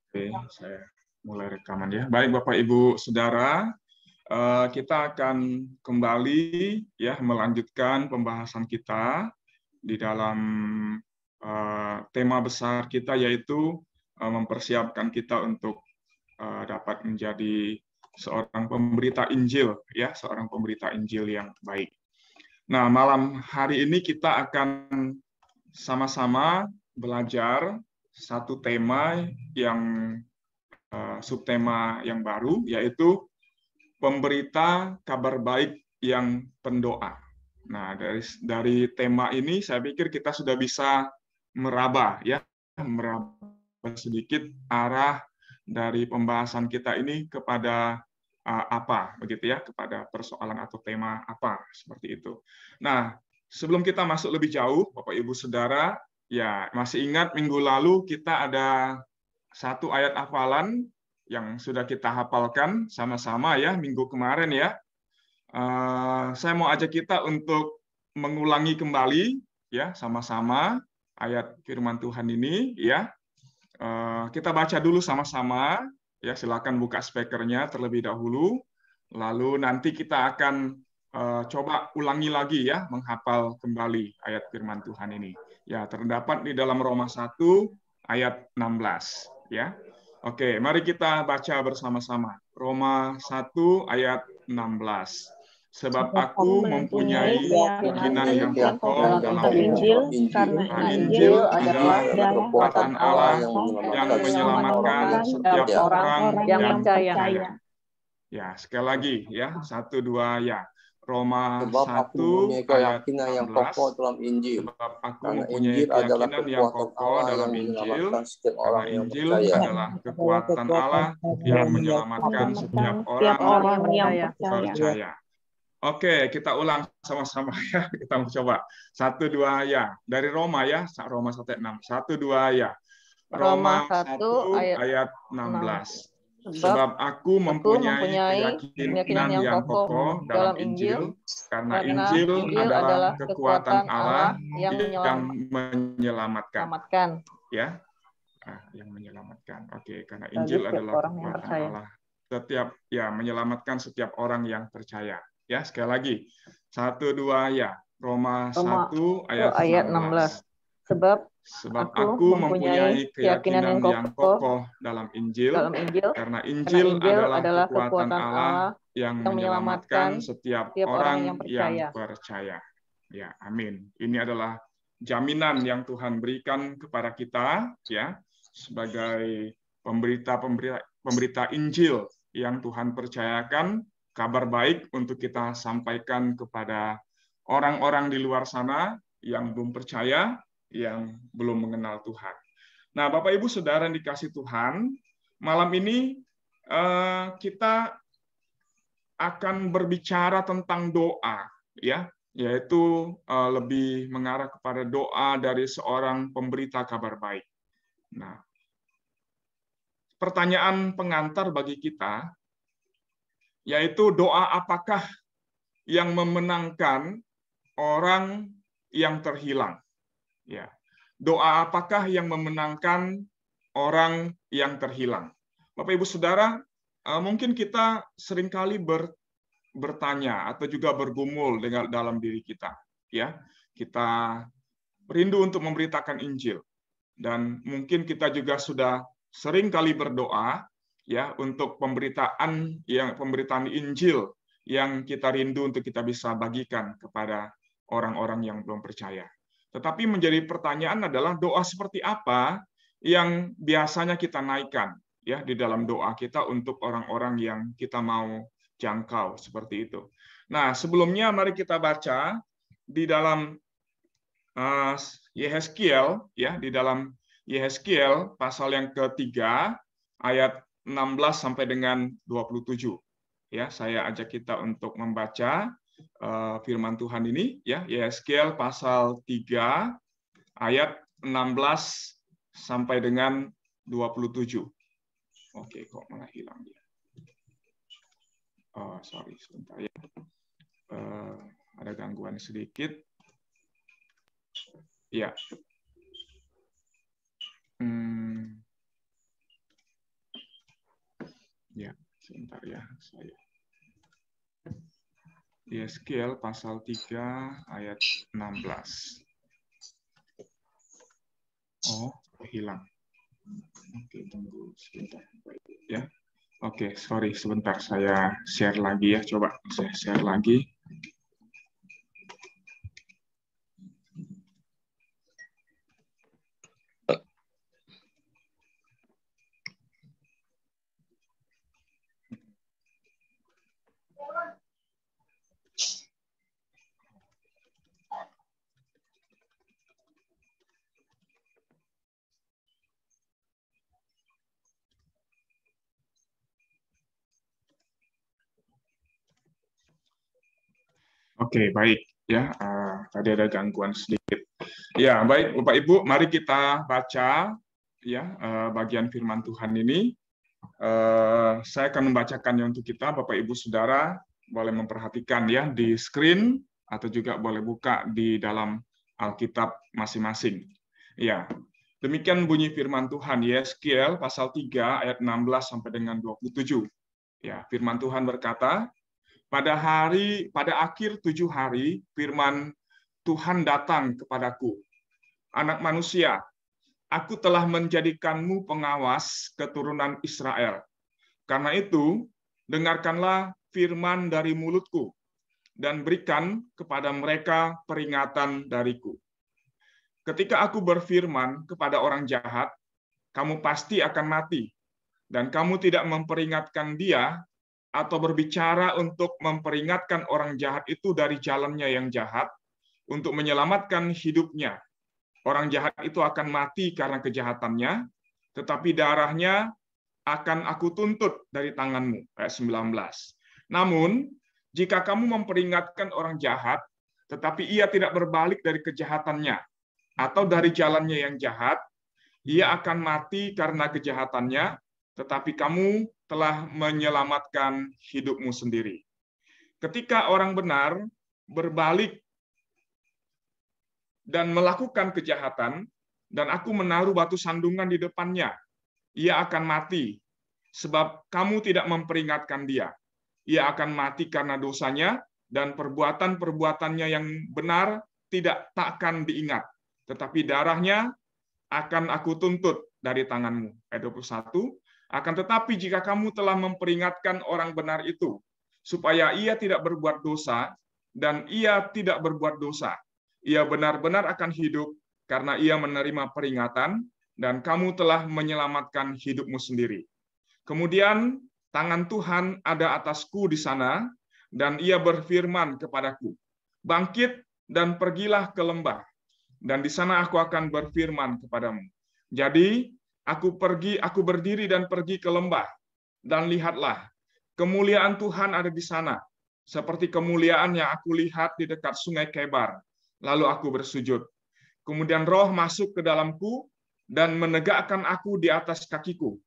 Oke, saya mulai rekaman ya. Baik Bapak Ibu Saudara, kita akan kembali ya melanjutkan pembahasan kita di dalam tema besar kita, yaitu mempersiapkan kita untuk dapat menjadi seorang pemberita Injil, ya, seorang pemberita Injil yang baik. Nah, malam hari ini kita akan sama-sama belajar satu tema yang subtema yang baru, yaitu pemberita kabar baik yang pendoa. Nah, dari tema ini saya pikir kita sudah bisa meraba sedikit arah dari pembahasan kita ini kepada apa, begitu ya, kepada persoalan atau tema apa, seperti itu. Nah, sebelum kita masuk lebih jauh, Bapak Ibu Saudara, ya masih ingat minggu lalu kita ada satu ayat hafalan yang sudah kita hafalkan sama-sama ya minggu kemarin ya. Saya mau ajak kita untuk mengulangi kembali ya sama-sama ayat firman Tuhan ini ya. Kita baca dulu sama-sama ya, silakan buka speakernya terlebih dahulu. Lalu nanti kita akan coba ulangi lagi ya, menghafal kembali ayat firman Tuhan ini. Ya, terdapat di dalam Roma 1 ayat 16 ya. Oke, mari kita baca bersama-sama. Roma 1 ayat 16. Sebab aku mempunyai keyakinan yang kokoh dalam Injil, karena Injil adalah kekuatan Allah yang menyelamatkan setiap orang yang percaya. Ya, sekali lagi ya, 1, 2 ya. Roma Sebab 1 aku mempunyai ayat keyakinan yang 16. kokoh dalam Injil. Sebab aku Karena mempunyai Injil adalah keyakinan yang kekuatan kokoh Allah dalam yang Injil, menyelamatkan setiap karena orang yang Injil percaya. adalah kekuatan Allah yang menyelamatkan setiap orang yang percaya. Oke, kita ulang sama-sama ya. Kita coba. 1, 2 ya. Dari Roma ya. Roma 1 ayat 6. 1, 2 ya. Roma 1 ayat 16. Sebab aku mempunyai keyakinan yang kokoh dalam Injil, karena Injil adalah kekuatan Allah yang menyelamatkan. Ya, yang menyelamatkan. Oke, karena Injil adalah kekuatan Allah menyelamatkan setiap orang yang percaya. Ya, sekali lagi. 1, 2 ya. Roma 1 ayat 16. Sebab aku mempunyai keyakinan yang kokoh dalam Injil, karena Injil adalah kekuatan Allah yang menyelamatkan setiap orang yang percaya. Ya, amin. Ini adalah jaminan yang Tuhan berikan kepada kita ya, sebagai pemberita Injil yang Tuhan percayakan kabar baik untuk kita sampaikan kepada orang-orang di luar sana yang belum percaya, yang belum mengenal Tuhan. Nah, Bapak Ibu Saudara yang dikasih Tuhan, malam ini kita akan berbicara tentang doa, ya, yaitu lebih mengarah kepada doa dari seorang pemberita kabar baik. Nah, pertanyaan pengantar bagi kita yaitu doa apakah yang memenangkan orang yang terhilang? Ya. Doa apakah yang memenangkan orang yang terhilang? Bapak Ibu Saudara, mungkin kita seringkali bertanya atau juga bergumul dengan dalam diri kita, ya. Kita rindu untuk memberitakan Injil dan mungkin kita juga sudah sering kali berdoa ya untuk pemberitaan Injil yang kita rindu untuk kita bisa bagikan kepada orang-orang yang belum percaya. Tetapi menjadi pertanyaan adalah doa seperti apa yang biasanya kita naikkan ya di dalam doa kita untuk orang-orang yang kita mau jangkau seperti itu. Nah, sebelumnya mari kita baca di dalam Yehezkiel ya, di dalam Yehezkiel pasal yang ketiga ayat 16 sampai dengan 27. Ya, saya ajak kita untuk membaca firman Tuhan ini ya, Yehezkiel pasal 3 ayat 16 sampai dengan 27. Oke, kok malah hilang dia. Oh, sorry, sebentar ya. Ada gangguan sedikit. Ya. Ya, sebentar ya saya. Yeskiel pasal 3 ayat 16. Oh, hilang. Oke, tunggu sebentar. Ya. Oke, sorry sebentar saya share lagi ya. Coba saya share lagi. Oke, baik ya. Tadi ada gangguan sedikit. Ya, baik Bapak Ibu, mari kita baca ya bagian firman Tuhan ini. Saya akan membacakannya untuk kita, Bapak Ibu Saudara boleh memperhatikan ya di screen atau juga boleh buka di dalam Alkitab masing-masing. Ya, demikian bunyi firman Tuhan Yeskiel pasal 3 ayat 16 sampai dengan 27. Ya, firman Tuhan berkata, pada akhir 7 hari, firman Tuhan datang kepadaku. Anak manusia, aku telah menjadikanmu pengawas keturunan Israel. Karena itu, dengarkanlah firman dari mulutku, dan berikan kepada mereka peringatan dariku. Ketika aku berfirman kepada orang jahat, kamu pasti akan mati, dan kamu tidak memperingatkan dia, atau berbicara untuk memperingatkan orang jahat itu dari jalannya yang jahat, untuk menyelamatkan hidupnya. Orang jahat itu akan mati karena kejahatannya, tetapi darahnya akan aku tuntut dari tanganmu. Ayat 19. Namun, jika kamu memperingatkan orang jahat, tetapi ia tidak berbalik dari kejahatannya, atau dari jalannya yang jahat, ia akan mati karena kejahatannya, tetapi kamu telah menyelamatkan hidupmu sendiri. Ketika orang benar berbalik dan melakukan kejahatan, dan aku menaruh batu sandungan di depannya, ia akan mati, sebab kamu tidak memperingatkan dia. Ia akan mati karena dosanya, dan perbuatan-perbuatannya yang benar takkan diingat. Tetapi darahnya akan aku tuntut dari tanganmu. Ayat 21. Akan tetapi jika kamu telah memperingatkan orang benar itu, supaya ia tidak berbuat dosa, dan ia tidak berbuat dosa, ia benar-benar akan hidup karena ia menerima peringatan, dan kamu telah menyelamatkan hidupmu sendiri. Kemudian tangan Tuhan ada atasku di sana, dan ia berfirman kepadaku, bangkit dan pergilah ke lembah, dan di sana aku akan berfirman kepadamu. Jadi aku berdiri dan pergi ke lembah, dan lihatlah, kemuliaan Tuhan ada di sana, seperti kemuliaan yang aku lihat di dekat sungai Kebar. Lalu aku bersujud. Kemudian roh masuk ke dalamku dan menegakkan aku di atas kakiku.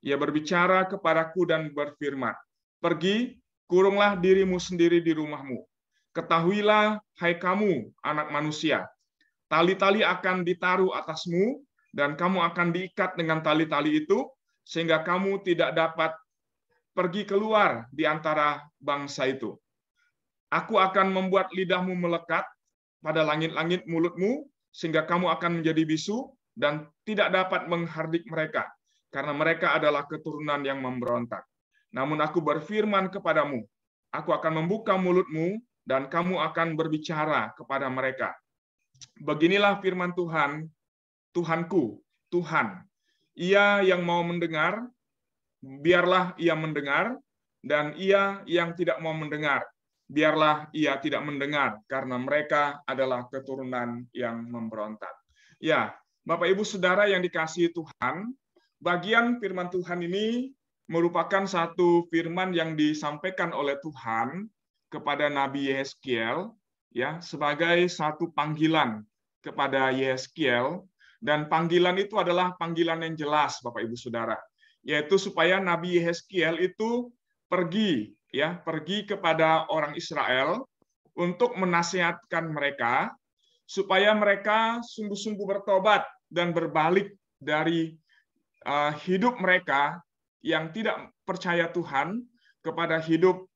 Ia berbicara kepadaku dan berfirman, pergi, kurunglah dirimu sendiri di rumahmu. Ketahuilah, hai kamu, anak manusia, tali-tali akan ditaruh atasmu, dan kamu akan diikat dengan tali-tali itu, sehingga kamu tidak dapat pergi keluar di antara bangsa itu. Aku akan membuat lidahmu melekat pada langit-langit mulutmu, sehingga kamu akan menjadi bisu, dan tidak dapat menghardik mereka, karena mereka adalah keturunan yang memberontak. Namun aku berfirman kepadamu, aku akan membuka mulutmu, dan kamu akan berbicara kepada mereka. Beginilah firman Tuhan, Tuhanku, Tuhan. Ia yang mau mendengar, biarlah ia mendengar, dan ia yang tidak mau mendengar, biarlah ia tidak mendengar, karena mereka adalah keturunan yang memberontak. Ya, Bapak Ibu Saudara yang dikasihi Tuhan, bagian firman Tuhan ini merupakan satu firman yang disampaikan oleh Tuhan kepada Nabi Yeskiel, ya, sebagai satu panggilan kepada Yeskiel, dan panggilan itu adalah panggilan yang jelas, Bapak Ibu Saudara, yaitu supaya Nabi Yeskiel itu pergi kepada orang Israel untuk menasihatkan mereka supaya mereka sungguh-sungguh bertobat dan berbalik dari hidup mereka yang tidak percaya Tuhan kepada hidup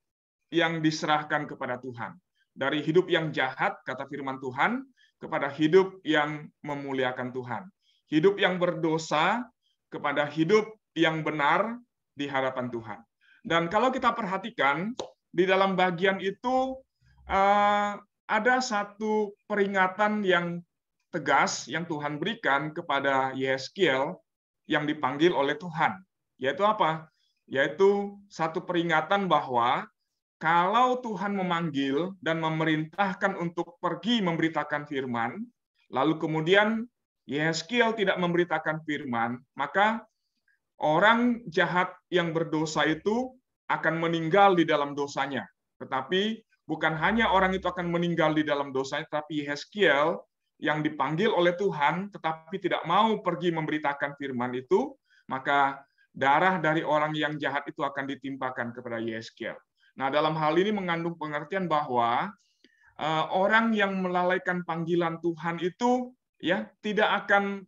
yang diserahkan kepada Tuhan. Dari hidup yang jahat, kata firman Tuhan, kepada hidup yang memuliakan Tuhan. Hidup yang berdosa kepada hidup yang benar di hadapan Tuhan. Dan kalau kita perhatikan, di dalam bagian itu ada satu peringatan yang tegas yang Tuhan berikan kepada Yeskiel yang dipanggil oleh Tuhan. Yaitu apa? Yaitu satu peringatan bahwa kalau Tuhan memanggil dan memerintahkan untuk pergi memberitakan firman, lalu kemudian Yeskiel tidak memberitakan firman, maka orang jahat yang berdosa itu akan meninggal di dalam dosanya. Tetapi bukan hanya orang itu akan meninggal di dalam dosanya, tapi Yeskiel yang dipanggil oleh Tuhan tetapi tidak mau pergi memberitakan firman itu, maka darah dari orang yang jahat itu akan ditimpakan kepada Yeskiel. Nah, dalam hal ini mengandung pengertian bahwa orang yang melalaikan panggilan Tuhan itu ya tidak akan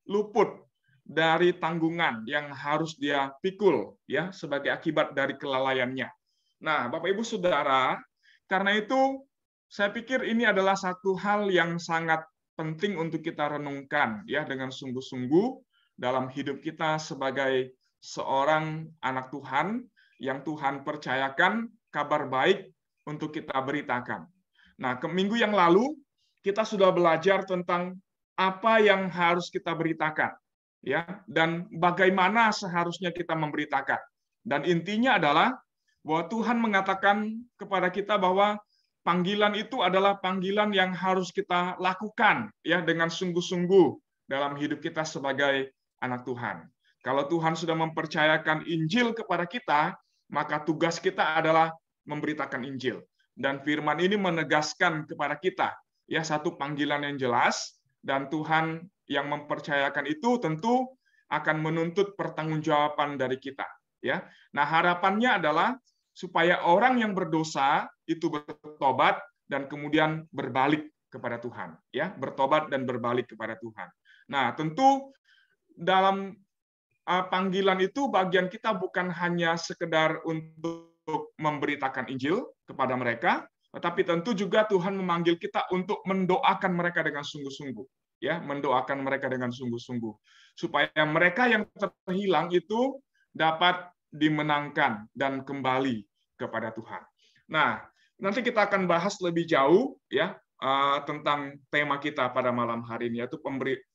luput dari tanggungan yang harus dia pikul ya sebagai akibat dari kelalaiannya. Nah, Bapak Ibu Saudara, karena itu saya pikir ini adalah satu hal yang sangat penting untuk kita renungkan ya dengan sungguh-sungguh dalam hidup kita sebagai seorang anak Tuhan yang Tuhan percayakan kabar baik untuk kita beritakan. Nah, ke minggu yang lalu kita sudah belajar tentang apa yang harus kita beritakan ya dan bagaimana seharusnya kita memberitakan. Dan intinya adalah bahwa Tuhan mengatakan kepada kita bahwa panggilan itu adalah panggilan yang harus kita lakukan ya dengan sungguh-sungguh dalam hidup kita sebagai anak Tuhan. Kalau Tuhan sudah mempercayakan Injil kepada kita, maka tugas kita adalah memberitakan Injil. Dan firman ini menegaskan kepada kita ya satu panggilan yang jelas, dan Tuhan yang mempercayakan itu tentu akan menuntut pertanggungjawaban dari kita ya. Nah, harapannya adalah supaya orang yang berdosa itu bertobat dan kemudian berbalik kepada Tuhan ya, bertobat dan berbalik kepada Tuhan. Nah, tentu dalam panggilan itu bagian kita bukan hanya sekedar untuk memberitakan Injil kepada mereka, tetapi tentu juga Tuhan memanggil kita untuk mendoakan mereka dengan sungguh-sungguh ya, mendoakan mereka dengan sungguh-sungguh supaya mereka yang terhilang itu dapat dimenangkan dan kembali kepada Tuhan. Nah, nanti kita akan bahas lebih jauh ya tentang tema kita pada malam hari ini, yaitu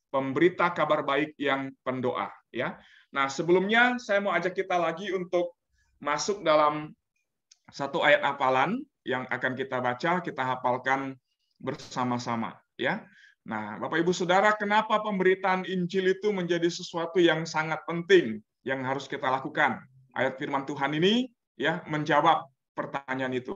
pemberita kabar baik yang pendoa ya. Nah, sebelumnya saya mau ajak kita lagi untuk masuk dalam satu ayat hafalan yang akan kita baca, kita hafalkan bersama-sama ya. Nah, Bapak Ibu Saudara, kenapa pemberitaan Injil itu menjadi sesuatu yang sangat penting yang harus kita lakukan? Ayat firman Tuhan ini ya menjawab pertanyaan itu.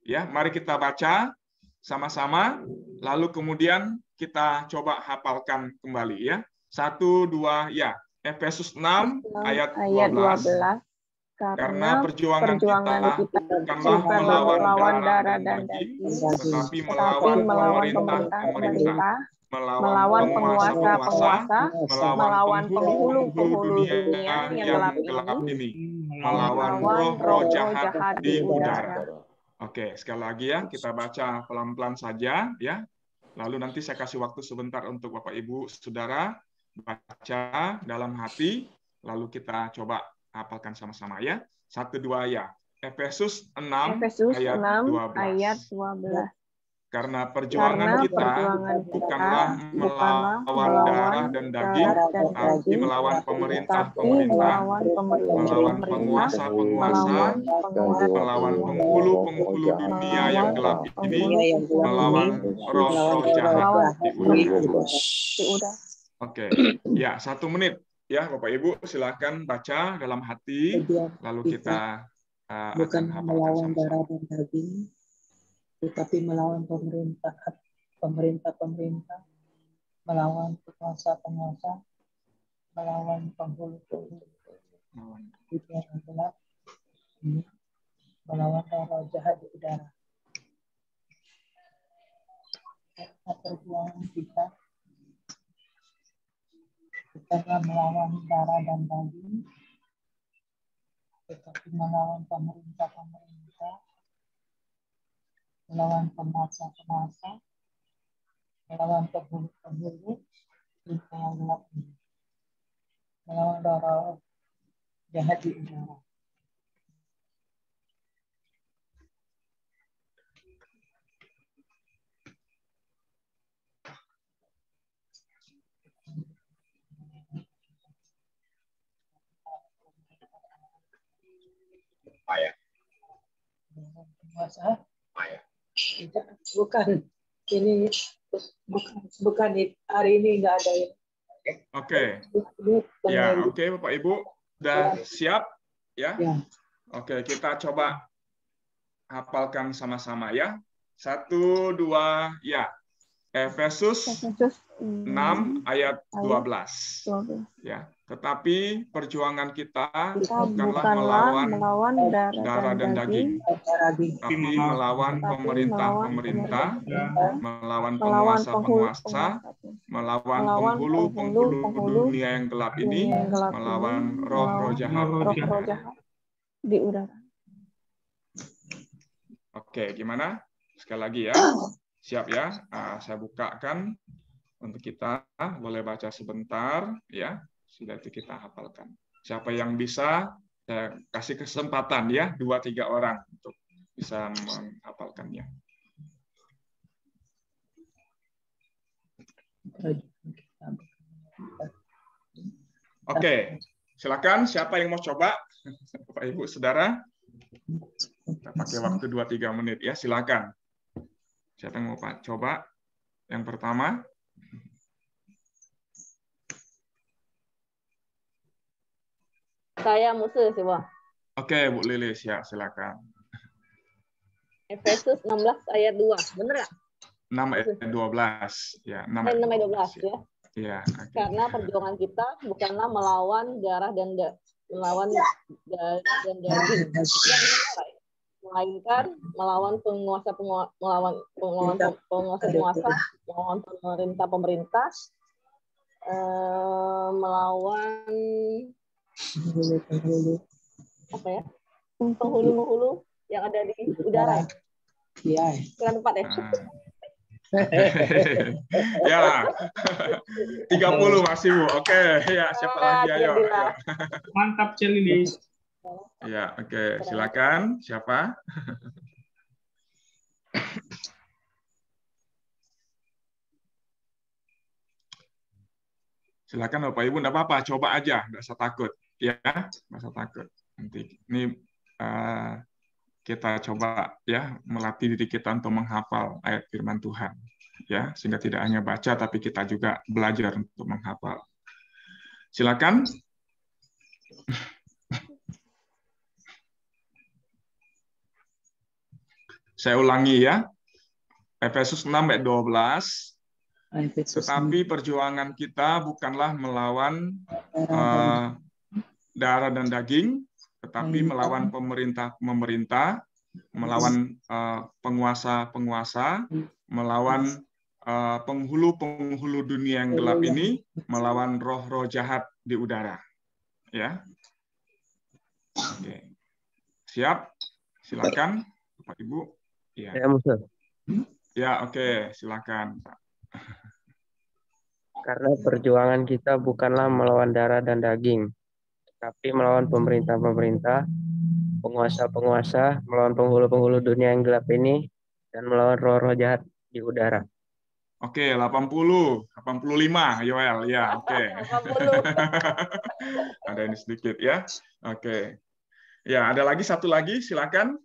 Ya, mari kita baca sama-sama, lalu kemudian kita coba hafalkan kembali ya. 1, 2, ya. Efesus 6 ayat 12. Karena perjuangan kita bukanlah melawan darah dan daging, tetapi melawan pemerintah, melawan penguasa-penguasa, melawan penghulu-penghulu dunia yang gelap ini, melawan roh-roh jahat di udara. Oke, sekali lagi ya, kita baca pelan-pelan saja ya. Lalu nanti saya kasih waktu sebentar untuk Bapak Ibu Saudara baca dalam hati, lalu kita coba hafalkan sama-sama ya. 1, 2 ya. Efesus 6 ayat 12. Karena perjuangan kita bukanlah melawan darah dan daging, tapi melawan pemerintah-pemerintah, melawan penguasa-penguasa, melawan penghulu-penghulu dunia yang gelap ini, melawan roh-roh jahat di udara. Oke, ya 1 menit ya Bapak Ibu, silakan baca dalam hati, lalu kita bukan akan melawan darah dan daging, tetapi melawan pemerintah-pemerintah, melawan penguasa-penguasa, melawan penghulu-penghulu dunia yang gelap, melawan roh jahat di udara. Perjuangan kita bukanlah melawan darah dan daging, tetapi melawan pemerintah-pemerintah, melawan penguasa-penguasa, melawan penghulu-penghulu dunia yang gelap ini, melawan roh jahat di udara. Ayah. Penguasa? Ayah. Tidak, bukan. Ini bukan hari ini nggak ada ya. Oke. Ya, oke Bapak Ibu, udah siap ya? Ya. Oke, kita coba hafalkan sama-sama ya. 1, 2, ya. Efesus 6 ayat 12. Ya, tetapi perjuangan kita bukanlah melawan darah dan daging, tapi melawan pemerintah-pemerintah, melawan penguasa-penguasa, melawan penghulu-penghulu dunia yang gelap ini, melawan roh-roh jahat di udara. Oke, gimana? Sekali lagi ya. Siap ya? Saya bukakan untuk kita. Boleh baca sebentar ya. Sudah itu kita hafalkan. Siapa yang bisa, saya kasih kesempatan ya, 2-3 orang untuk bisa menghafalkannya. Oke, silakan. Siapa yang mau coba? Bapak, Ibu, Saudara. Kita pakai waktu 2-3 menit ya. Silakan. Siapa yang mau coba? Yang pertama. Saya Musa sih, Bang. Oke, Bu Lilis ya, silakan. Efesus 16 ayat 2. Bener nggak? 6 ayat 12. Ya, 6 ayat 12 ya. ya. Iya, okay. Karena perjuangan kita bukanlah melawan darah dan daging, melainkan melawan penguasa-penguasa, melawan pemerintah-pemerintah, melawan apa ya? Penghulu-penghulu yang ada di udara. Iya. Bukan 4 ya? Ya, 30 masih Bu. Oke, ya siapa lagi ayo. Mantap Celilis. Ya, oke, silakan. Siapa? Silakan Bapak Ibu, enggak apa-apa, coba aja, enggak usah takut. Ya, enggak usah takut. Nanti ini kita coba ya melatih diri kita untuk menghafal ayat firman Tuhan. Ya, sehingga tidak hanya baca tapi kita juga belajar untuk menghafal. Silakan. Saya ulangi ya. Efesus 6 ayat 12. Tetapi perjuangan kita bukanlah melawan darah dan daging, tetapi melawan pemerintah-pemerintah, melawan penguasa-penguasa, melawan penghulu-penghulu dunia yang gelap ini, melawan roh-roh jahat di udara. Ya. Oke. Siap? Silakan, Bapak Ibu. Ya. Ya, oke, silakan, Pak. Karena perjuangan kita bukanlah melawan darah dan daging, tapi melawan pemerintah-pemerintah, penguasa-penguasa, melawan penghulu-penghulu dunia yang gelap ini, dan melawan roh-roh jahat di udara. Oke, 80, 85, Yoel. Ya, oke. 80. Ada ini sedikit ya. Oke. Ya, ada lagi satu lagi, silakan,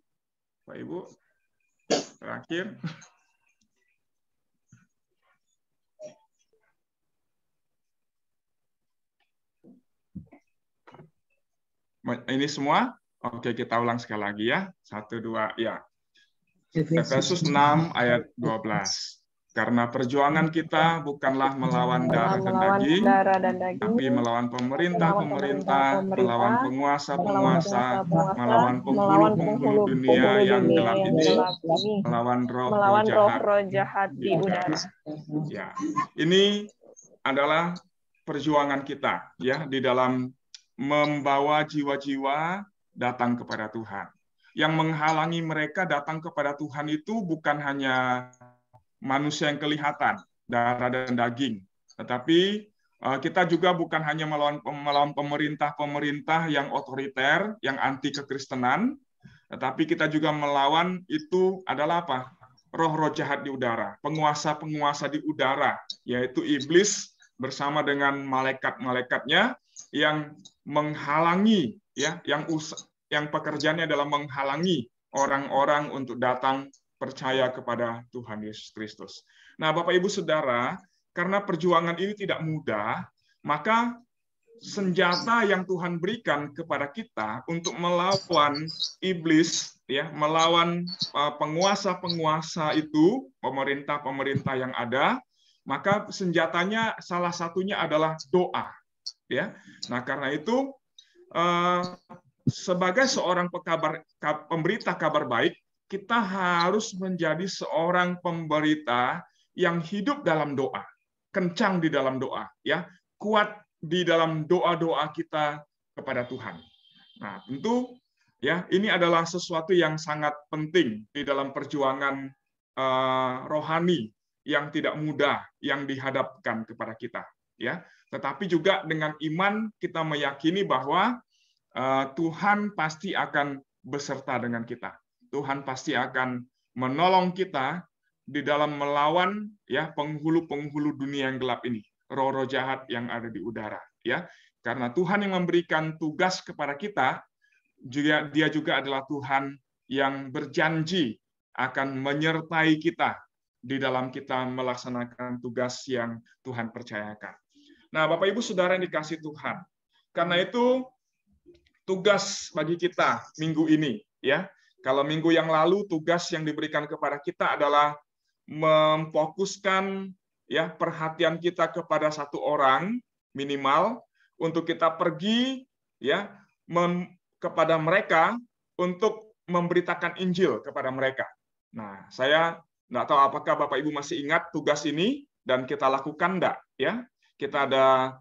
Pak Ibu. Terakhir. Ini semua? Oke, kita ulang sekali lagi ya. 1, 2, ya. Efesus 6 ayat 12. Karena perjuangan kita bukanlah melawan darah dan daging, tapi melawan pemerintah-pemerintah, melawan penguasa-penguasa, melawan penghulu-penghulu dunia yang gelap ini, melawan roh-roh jahat di udara. Ya, ini adalah perjuangan kita ya di dalam membawa jiwa-jiwa datang kepada Tuhan. Yang menghalangi mereka datang kepada Tuhan itu bukan hanya manusia yang kelihatan, darah dan daging, tetapi kita juga bukan hanya melawan pemerintah-pemerintah yang otoriter, yang anti kekristenan, tetapi kita juga melawan itu adalah apa? Roh-roh jahat di udara, penguasa-penguasa di udara, yaitu iblis bersama dengan malaikat-malaikatnya yang menghalangi, ya, yang pekerjaannya adalah menghalangi orang-orang untuk datang percaya kepada Tuhan Yesus Kristus. Nah, Bapak Ibu Saudara, karena perjuangan ini tidak mudah, maka senjata yang Tuhan berikan kepada kita untuk melawan iblis, ya, melawan penguasa-penguasa itu, pemerintah-pemerintah yang ada, maka senjatanya salah satunya adalah doa, ya. Nah, karena itu sebagai seorang pemberita kabar baik, kita harus menjadi seorang pemberita yang hidup dalam doa, kencang di dalam doa, ya, kuat di dalam doa-doa kita kepada Tuhan. Nah, tentu ya, ini adalah sesuatu yang sangat penting di dalam perjuangan rohani yang tidak mudah yang dihadapkan kepada kita, ya. Tetapi juga dengan iman kita meyakini bahwa Tuhan pasti akan beserta dengan kita. Tuhan pasti akan menolong kita di dalam melawan, ya, penghulu-penghulu dunia yang gelap ini, roh-roh jahat yang ada di udara, ya. Karena Tuhan yang memberikan tugas kepada kita, Dia juga adalah Tuhan yang berjanji akan menyertai kita di dalam kita melaksanakan tugas yang Tuhan percayakan. Nah, Bapak Ibu Saudara yang dikasihi Tuhan, karena itu tugas bagi kita minggu ini, ya. Kalau minggu yang lalu tugas yang diberikan kepada kita adalah memfokuskan, ya, perhatian kita kepada satu orang minimal untuk kita pergi, ya, kepada mereka untuk memberitakan Injil kepada mereka. Nah, saya nggak tahu apakah Bapak Ibu masih ingat tugas ini dan kita lakukan enggak, ya? Kita ada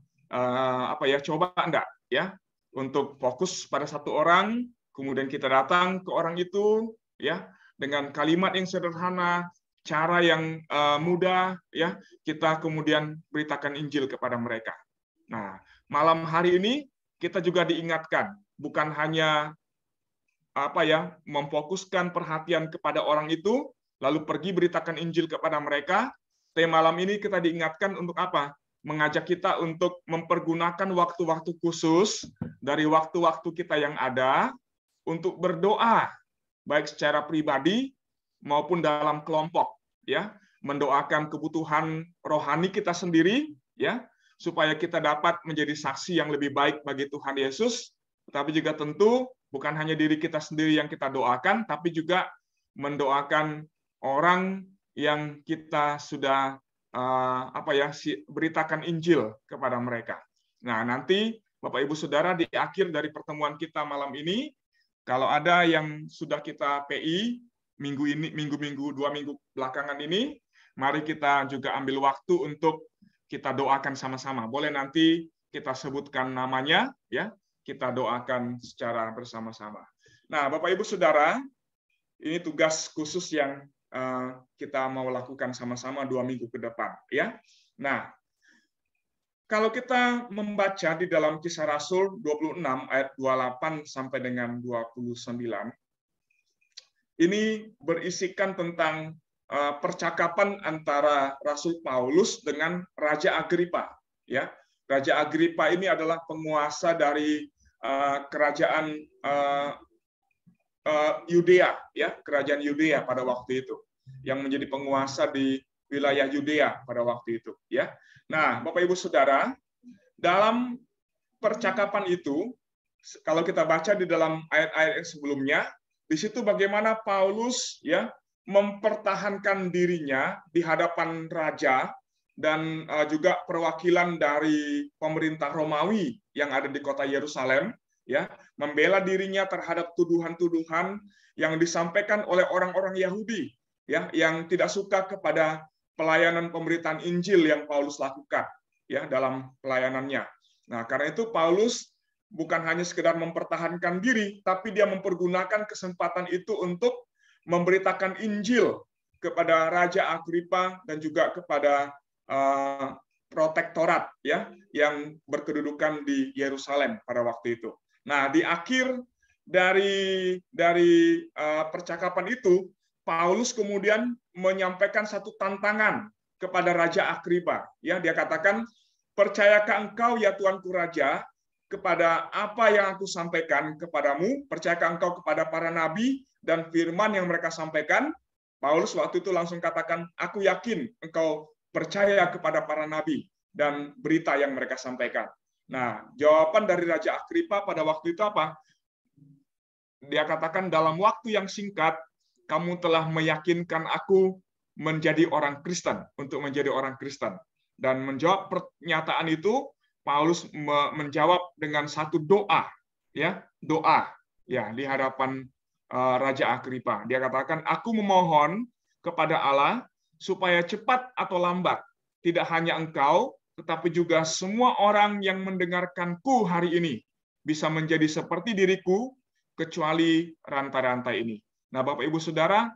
coba enggak, ya, untuk fokus pada satu orang, kemudian kita datang ke orang itu, ya, dengan kalimat yang sederhana, cara yang mudah, ya, kita kemudian beritakan Injil kepada mereka. Nah, malam hari ini kita juga diingatkan, bukan hanya memfokuskan perhatian kepada orang itu, lalu pergi beritakan Injil kepada mereka. Tema malam ini kita diingatkan untuk apa? Mengajak kita untuk mempergunakan waktu-waktu khusus dari waktu-waktu kita yang ada untuk berdoa, baik secara pribadi maupun dalam kelompok, ya, mendoakan kebutuhan rohani kita sendiri, ya, supaya kita dapat menjadi saksi yang lebih baik bagi Tuhan Yesus, tetapi juga tentu bukan hanya diri kita sendiri yang kita doakan, tapi juga mendoakan orang yang kita sudah beritakan Injil kepada mereka. Nah, nanti Bapak Ibu Saudara di akhir dari pertemuan kita malam ini, kalau ada yang sudah kita PI minggu ini, minggu-minggu 2 minggu belakangan ini, mari kita juga ambil waktu untuk kita doakan sama-sama. Boleh nanti kita sebutkan namanya, ya, kita doakan secara bersama-sama. Nah, Bapak Ibu Saudara, ini tugas khusus yang kita mau lakukan sama-sama 2 minggu ke depan, ya. Nah, kalau kita membaca di dalam Kisah Rasul 26 ayat 28 sampai dengan 29, ini berisikan tentang percakapan antara Rasul Paulus dengan Raja Agripa, ya. Raja Agripa ini adalah penguasa dari kerajaan Yudea, ya, kerajaan Yudea pada waktu itu, yang menjadi penguasa di wilayah Yudea pada waktu itu, ya. Nah, Bapak Ibu Saudara, dalam percakapan itu, kalau kita baca di dalam ayat-ayat yang sebelumnya, di situ bagaimana Paulus, ya, mempertahankan dirinya di hadapan raja dan juga perwakilan dari pemerintah Romawi yang ada di kota Yerusalem, ya, membela dirinya terhadap tuduhan-tuduhan yang disampaikan oleh orang-orang Yahudi, ya, yang tidak suka kepada pelayanan pemberitaan Injil yang Paulus lakukan, ya, dalam pelayanannya. Nah, karena itu Paulus bukan hanya sekedar mempertahankan diri, tapi dia mempergunakan kesempatan itu untuk memberitakan Injil kepada Raja Agripa dan juga kepada protektorat ya yang berkedudukan di Yerusalem pada waktu itu. Nah, di akhir dari percakapan itu, Paulus kemudian menyampaikan satu tantangan kepada Raja Agripa. Ya, dia katakan, "Percayakah engkau ya Tuanku Raja kepada apa yang aku sampaikan kepadamu? Percayakah engkau kepada para nabi dan firman yang mereka sampaikan?" Paulus waktu itu langsung katakan, "Aku yakin engkau percaya kepada para nabi dan berita yang mereka sampaikan." Nah, jawaban dari Raja Agripa pada waktu itu apa? Dia katakan, "Dalam waktu yang singkat, kamu telah meyakinkan aku menjadi orang Kristen, untuk menjadi orang Kristen." Dan menjawab pernyataan itu, Paulus menjawab dengan satu doa, ya, doa, ya, di hadapan Raja Agripa. Dia katakan, "Aku memohon kepada Allah supaya cepat atau lambat, tidak hanya engkau, tetapi juga semua orang yang mendengarkanku hari ini bisa menjadi seperti diriku, kecuali rantai-rantai ini." Nah, Bapak Ibu Saudara,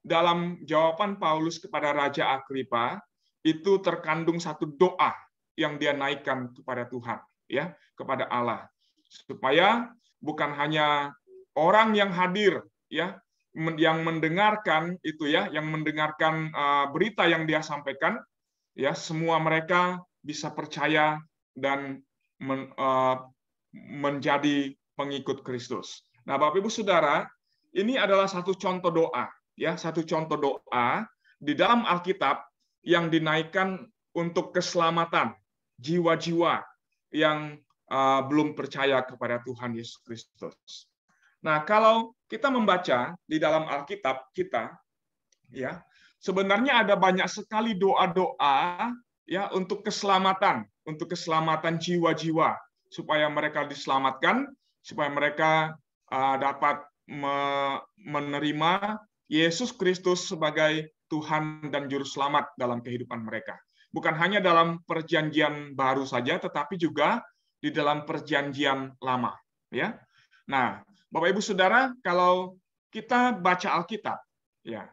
dalam jawaban Paulus kepada Raja Agripa itu terkandung satu doa yang dia naikkan kepada Tuhan, ya, kepada Allah, supaya bukan hanya orang yang hadir, ya, yang mendengarkan itu, ya, yang mendengarkan berita yang dia sampaikan, ya, semua mereka bisa percaya dan menjadi pengikut Kristus. Nah, Bapak Ibu Saudara, ini adalah satu contoh doa, ya, satu contoh doa di dalam Alkitab yang dinaikkan untuk keselamatan jiwa-jiwa yang belum percaya kepada Tuhan Yesus Kristus. Nah, kalau kita membaca di dalam Alkitab kita, ya, sebenarnya ada banyak sekali doa-doa, ya, untuk keselamatan jiwa-jiwa, supaya mereka diselamatkan, supaya mereka dapat menerima Yesus Kristus sebagai Tuhan dan Juru Selamat dalam kehidupan mereka. Bukan hanya dalam perjanjian baru saja, tetapi juga di dalam perjanjian lama. Ya, nah, Bapak Ibu Saudara, kalau kita baca Alkitab, ya,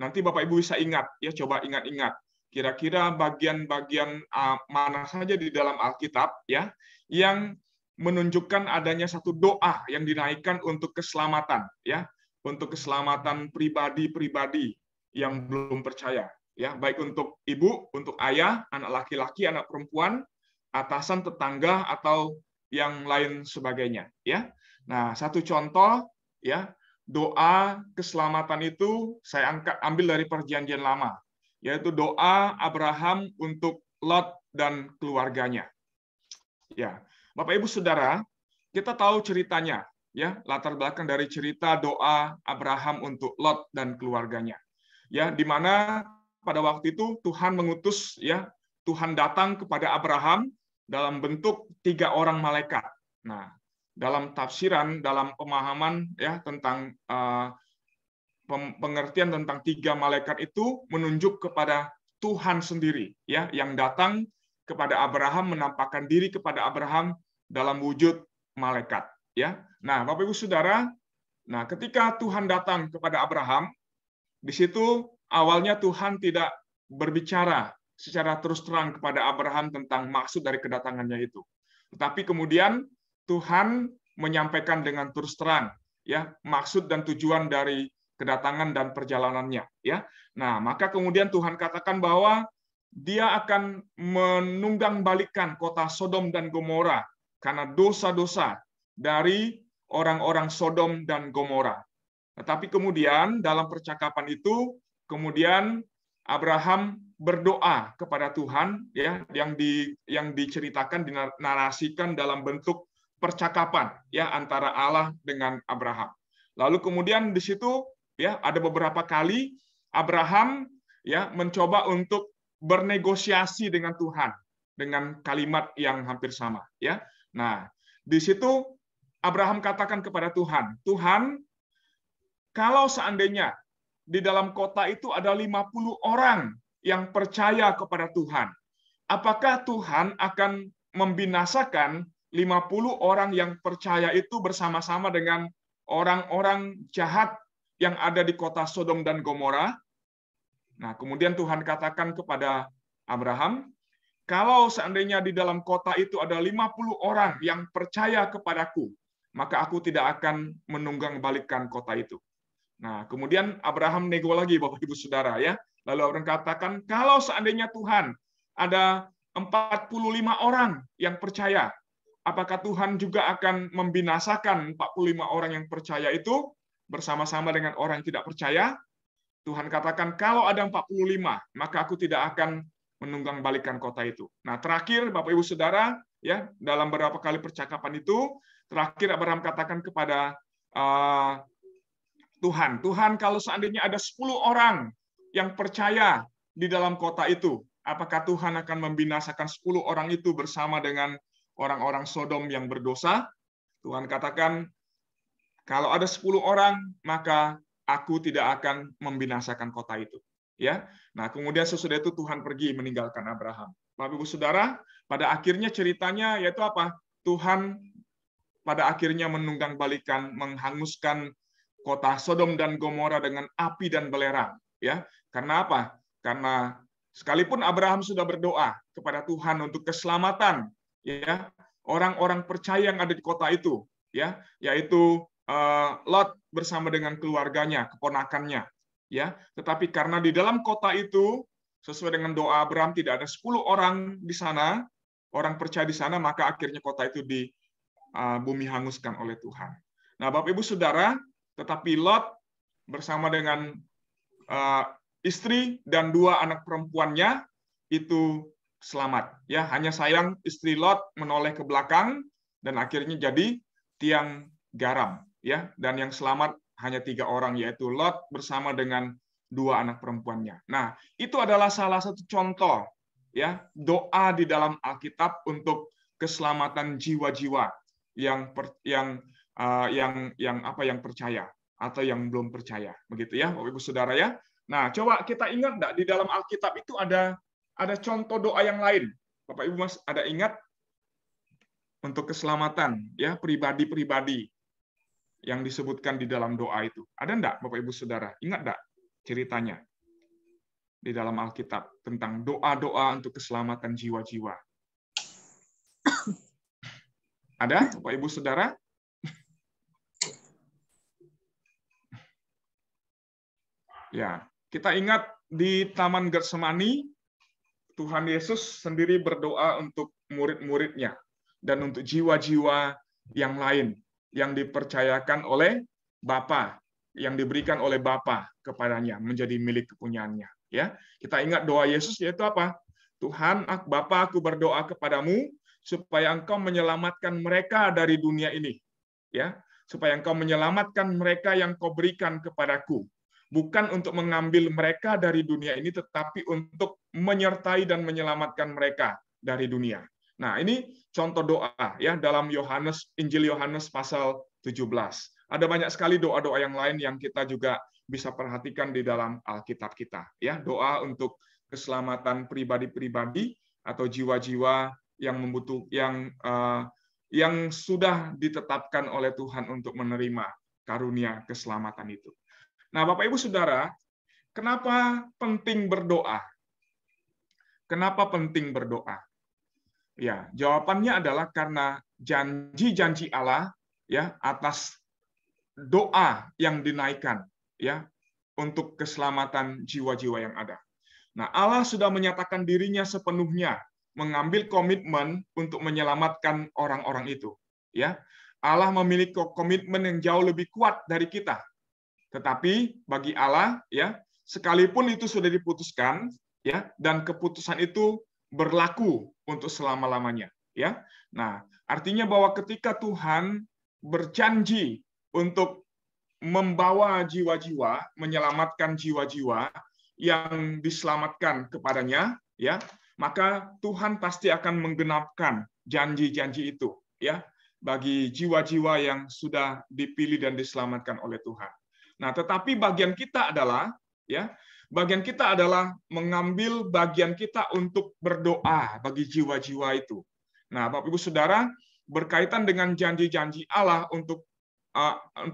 nanti Bapak Ibu bisa ingat, ya, coba ingat-ingat, kira-kira bagian-bagian mana saja di dalam Alkitab, ya, yang menunjukkan adanya satu doa yang dinaikkan untuk keselamatan, ya, untuk keselamatan pribadi-pribadi yang belum percaya. Ya, baik untuk ibu, untuk ayah, anak laki-laki, anak perempuan, atasan, tetangga, atau yang lain sebagainya. Ya, nah, satu contoh, ya, doa keselamatan itu saya ambil dari Perjanjian Lama, yaitu doa Abraham untuk Lot dan keluarganya. Ya, Bapak Ibu Saudara, kita tahu ceritanya, ya, latar belakang dari cerita doa Abraham untuk Lot dan keluarganya. Ya, di mana pada waktu itu Tuhan mengutus, ya, Tuhan datang kepada Abraham dalam bentuk 3 orang malaikat. Nah, dalam tafsiran, dalam pemahaman, ya, tentang pengertian tentang 3 malaikat itu menunjuk kepada Tuhan sendiri, ya, yang datang kepada Abraham, menampakkan diri kepada Abraham dalam wujud malaikat, ya. Nah, Bapak Ibu Saudara, nah, ketika Tuhan datang kepada Abraham, di situ awalnya Tuhan tidak berbicara secara terus terang kepada Abraham tentang maksud dari kedatangannya itu. Tetapi kemudian Tuhan menyampaikan dengan terus terang, ya, maksud dan tujuan dari kedatangan dan perjalanannya, ya. Nah, maka kemudian Tuhan katakan bahwa Dia akan menunggang-balikan kota Sodom dan Gomora karena dosa-dosa dari orang-orang Sodom dan Gomora. Tetapi kemudian dalam percakapan itu, kemudian Abraham berdoa kepada Tuhan, ya, yang diceritakan, dinarasikan dalam bentuk percakapan, ya, antara Allah dengan Abraham. Lalu kemudian di situ, ya, ada beberapa kali Abraham, ya, mencoba untuk bernegosiasi dengan Tuhan dengan kalimat yang hampir sama, ya. Nah, di situ Abraham katakan kepada Tuhan, "Tuhan, kalau seandainya di dalam kota itu ada 50 orang yang percaya kepada Tuhan, apakah Tuhan akan membinasakan 50 orang yang percaya itu bersama-sama dengan orang-orang jahat yang ada di kota Sodom dan Gomora. Nah, kemudian Tuhan katakan kepada Abraham, kalau seandainya di dalam kota itu ada 50 orang yang percaya kepadaku, maka aku tidak akan menunggang balikan kota itu. Nah, kemudian Abraham nego lagi, Bapak Ibu Saudara, ya. Lalu Abraham katakan, kalau seandainya Tuhan ada 45 orang yang percaya, apakah Tuhan juga akan membinasakan 45 orang yang percaya itu bersama-sama dengan orang yang tidak percaya? Tuhan katakan, kalau ada 45, maka aku tidak akan menunggang balikan kota itu. Nah, terakhir, Bapak Ibu Saudara, ya, dalam beberapa kali percakapan itu, terakhir Abraham katakan kepada Tuhan, kalau seandainya ada 10 orang yang percaya di dalam kota itu, apakah Tuhan akan membinasakan 10 orang itu bersama dengan orang-orang Sodom yang berdosa? Tuhan katakan, kalau ada 10 orang, maka aku tidak akan membinasakan kota itu. Ya, nah kemudian sesudah itu Tuhan pergi meninggalkan Abraham. Bapak Ibu Saudara, pada akhirnya ceritanya yaitu apa? Tuhan pada akhirnya menunggang balikan, menghanguskan kota Sodom dan Gomora dengan api dan belerang. Ya, karena apa? Karena sekalipun Abraham sudah berdoa kepada Tuhan untuk keselamatan, ya orang-orang percaya yang ada di kota itu, ya, yaitu Lot bersama dengan keluarganya, keponakannya, ya. Tetapi karena di dalam kota itu sesuai dengan doa Abraham tidak ada 10 orang di sana, orang percaya di sana, maka akhirnya kota itu di bumi hanguskan oleh Tuhan. Nah, Bapak Ibu Saudara, tetapi Lot bersama dengan istri dan 2 anak perempuannya itu selamat. Ya, hanya sayang istri Lot menoleh ke belakang dan akhirnya jadi tiang garam. Ya, dan yang selamat hanya 3 orang, yaitu Lot bersama dengan 2 anak perempuannya. Nah, itu adalah salah satu contoh, ya, doa di dalam Alkitab untuk keselamatan jiwa-jiwa yang percaya atau yang belum percaya, begitu ya, Bapak Ibu Saudara ya. Nah, coba kita ingat enggak di dalam Alkitab itu ada contoh doa yang lain. Bapak Ibu Mas ada ingat untuk keselamatan ya pribadi-pribadi yang disebutkan di dalam doa itu. Ada enggak Bapak Ibu Saudara? Ingat enggak ceritanya di dalam Alkitab tentang doa-doa untuk keselamatan jiwa-jiwa? Ada Bapak Ibu Saudara? Ya, kita ingat di Taman Getsemani, Tuhan Yesus sendiri berdoa untuk murid-muridnya dan untuk jiwa-jiwa yang lain yang dipercayakan oleh Bapa, yang diberikan oleh Bapa kepadanya menjadi milik kepunyaannya. Ya, kita ingat doa Yesus yaitu apa? Tuhan, Bapa, aku berdoa kepadamu supaya Engkau menyelamatkan mereka dari dunia ini. Ya, supaya Engkau menyelamatkan mereka yang Kau berikan kepadaku. Bukan untuk mengambil mereka dari dunia ini, tetapi untuk menyertai dan menyelamatkan mereka dari dunia. Nah, ini contoh doa ya dalam Injil Yohanes pasal 17. Ada banyak sekali doa-doa yang lain yang kita juga bisa perhatikan di dalam Alkitab kita. Ya, doa untuk keselamatan pribadi-pribadi atau jiwa-jiwa yang yang sudah ditetapkan oleh Tuhan untuk menerima karunia keselamatan itu. Nah, Bapak Ibu Saudara, kenapa penting berdoa? Kenapa penting berdoa? Ya, jawabannya adalah karena janji-janji Allah ya atas doa yang dinaikkan ya untuk keselamatan jiwa-jiwa yang ada. Nah, Allah sudah menyatakan dirinya sepenuhnya mengambil komitmen untuk menyelamatkan orang-orang itu, ya. Allah memiliki komitmen yang jauh lebih kuat dari kita. Tetapi bagi Allah ya, sekalipun itu sudah diputuskan ya dan keputusan itu berlaku untuk selama-lamanya ya. Nah, artinya bahwa ketika Tuhan berjanji untuk membawa jiwa-jiwa, menyelamatkan jiwa-jiwa yang diselamatkan kepadanya ya, maka Tuhan pasti akan menggenapkan janji-janji itu ya bagi jiwa-jiwa yang sudah dipilih dan diselamatkan oleh Tuhan. Nah, tetapi bagian kita adalah ya, bagian kita adalah mengambil bagian kita untuk berdoa bagi jiwa-jiwa itu. Nah, Bapak Ibu Saudara, berkaitan dengan janji-janji Allah untuk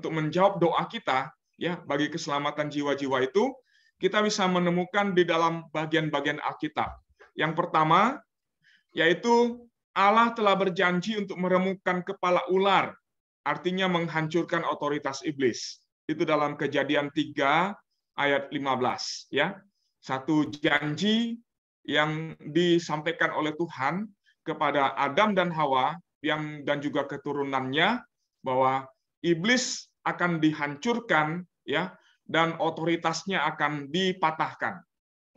menjawab doa kita, ya, bagi keselamatan jiwa-jiwa itu, kita bisa menemukan di dalam bagian-bagian Alkitab. Yang pertama, yaitu Allah telah berjanji untuk meremukkan kepala ular, artinya menghancurkan otoritas iblis. Itu dalam Kejadian 3 ayat 15, ya. Satu janji yang disampaikan oleh Tuhan kepada Adam dan Hawa dan juga keturunannya, bahwa iblis akan dihancurkan, ya, dan otoritasnya akan dipatahkan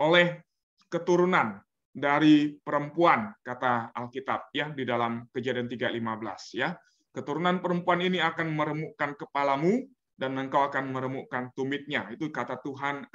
oleh keturunan dari perempuan, kata Alkitab, ya, di dalam Kejadian 3:15, ya. Keturunan perempuan ini akan meremukkan kepalamu dan engkau akan meremukkan tumitnya. Itu kata Tuhan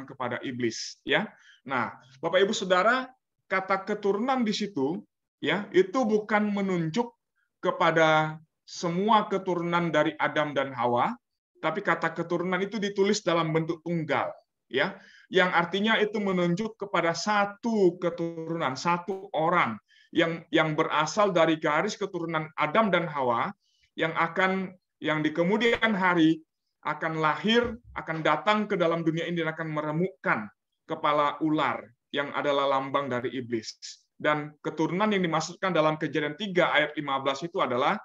kepada iblis, ya. Nah, Bapak Ibu Saudara, kata keturunan di situ, ya, itu bukan menunjuk kepada semua keturunan dari Adam dan Hawa, tapi kata keturunan itu ditulis dalam bentuk tunggal, ya, yang artinya itu menunjuk kepada satu keturunan, satu orang yang berasal dari garis keturunan Adam dan Hawa, yang di kemudian hari akan lahir, akan datang ke dalam dunia ini dan akan meremukkan kepala ular yang adalah lambang dari iblis. Dan keturunan yang dimaksudkan dalam Kejadian 3 ayat 15 itu adalah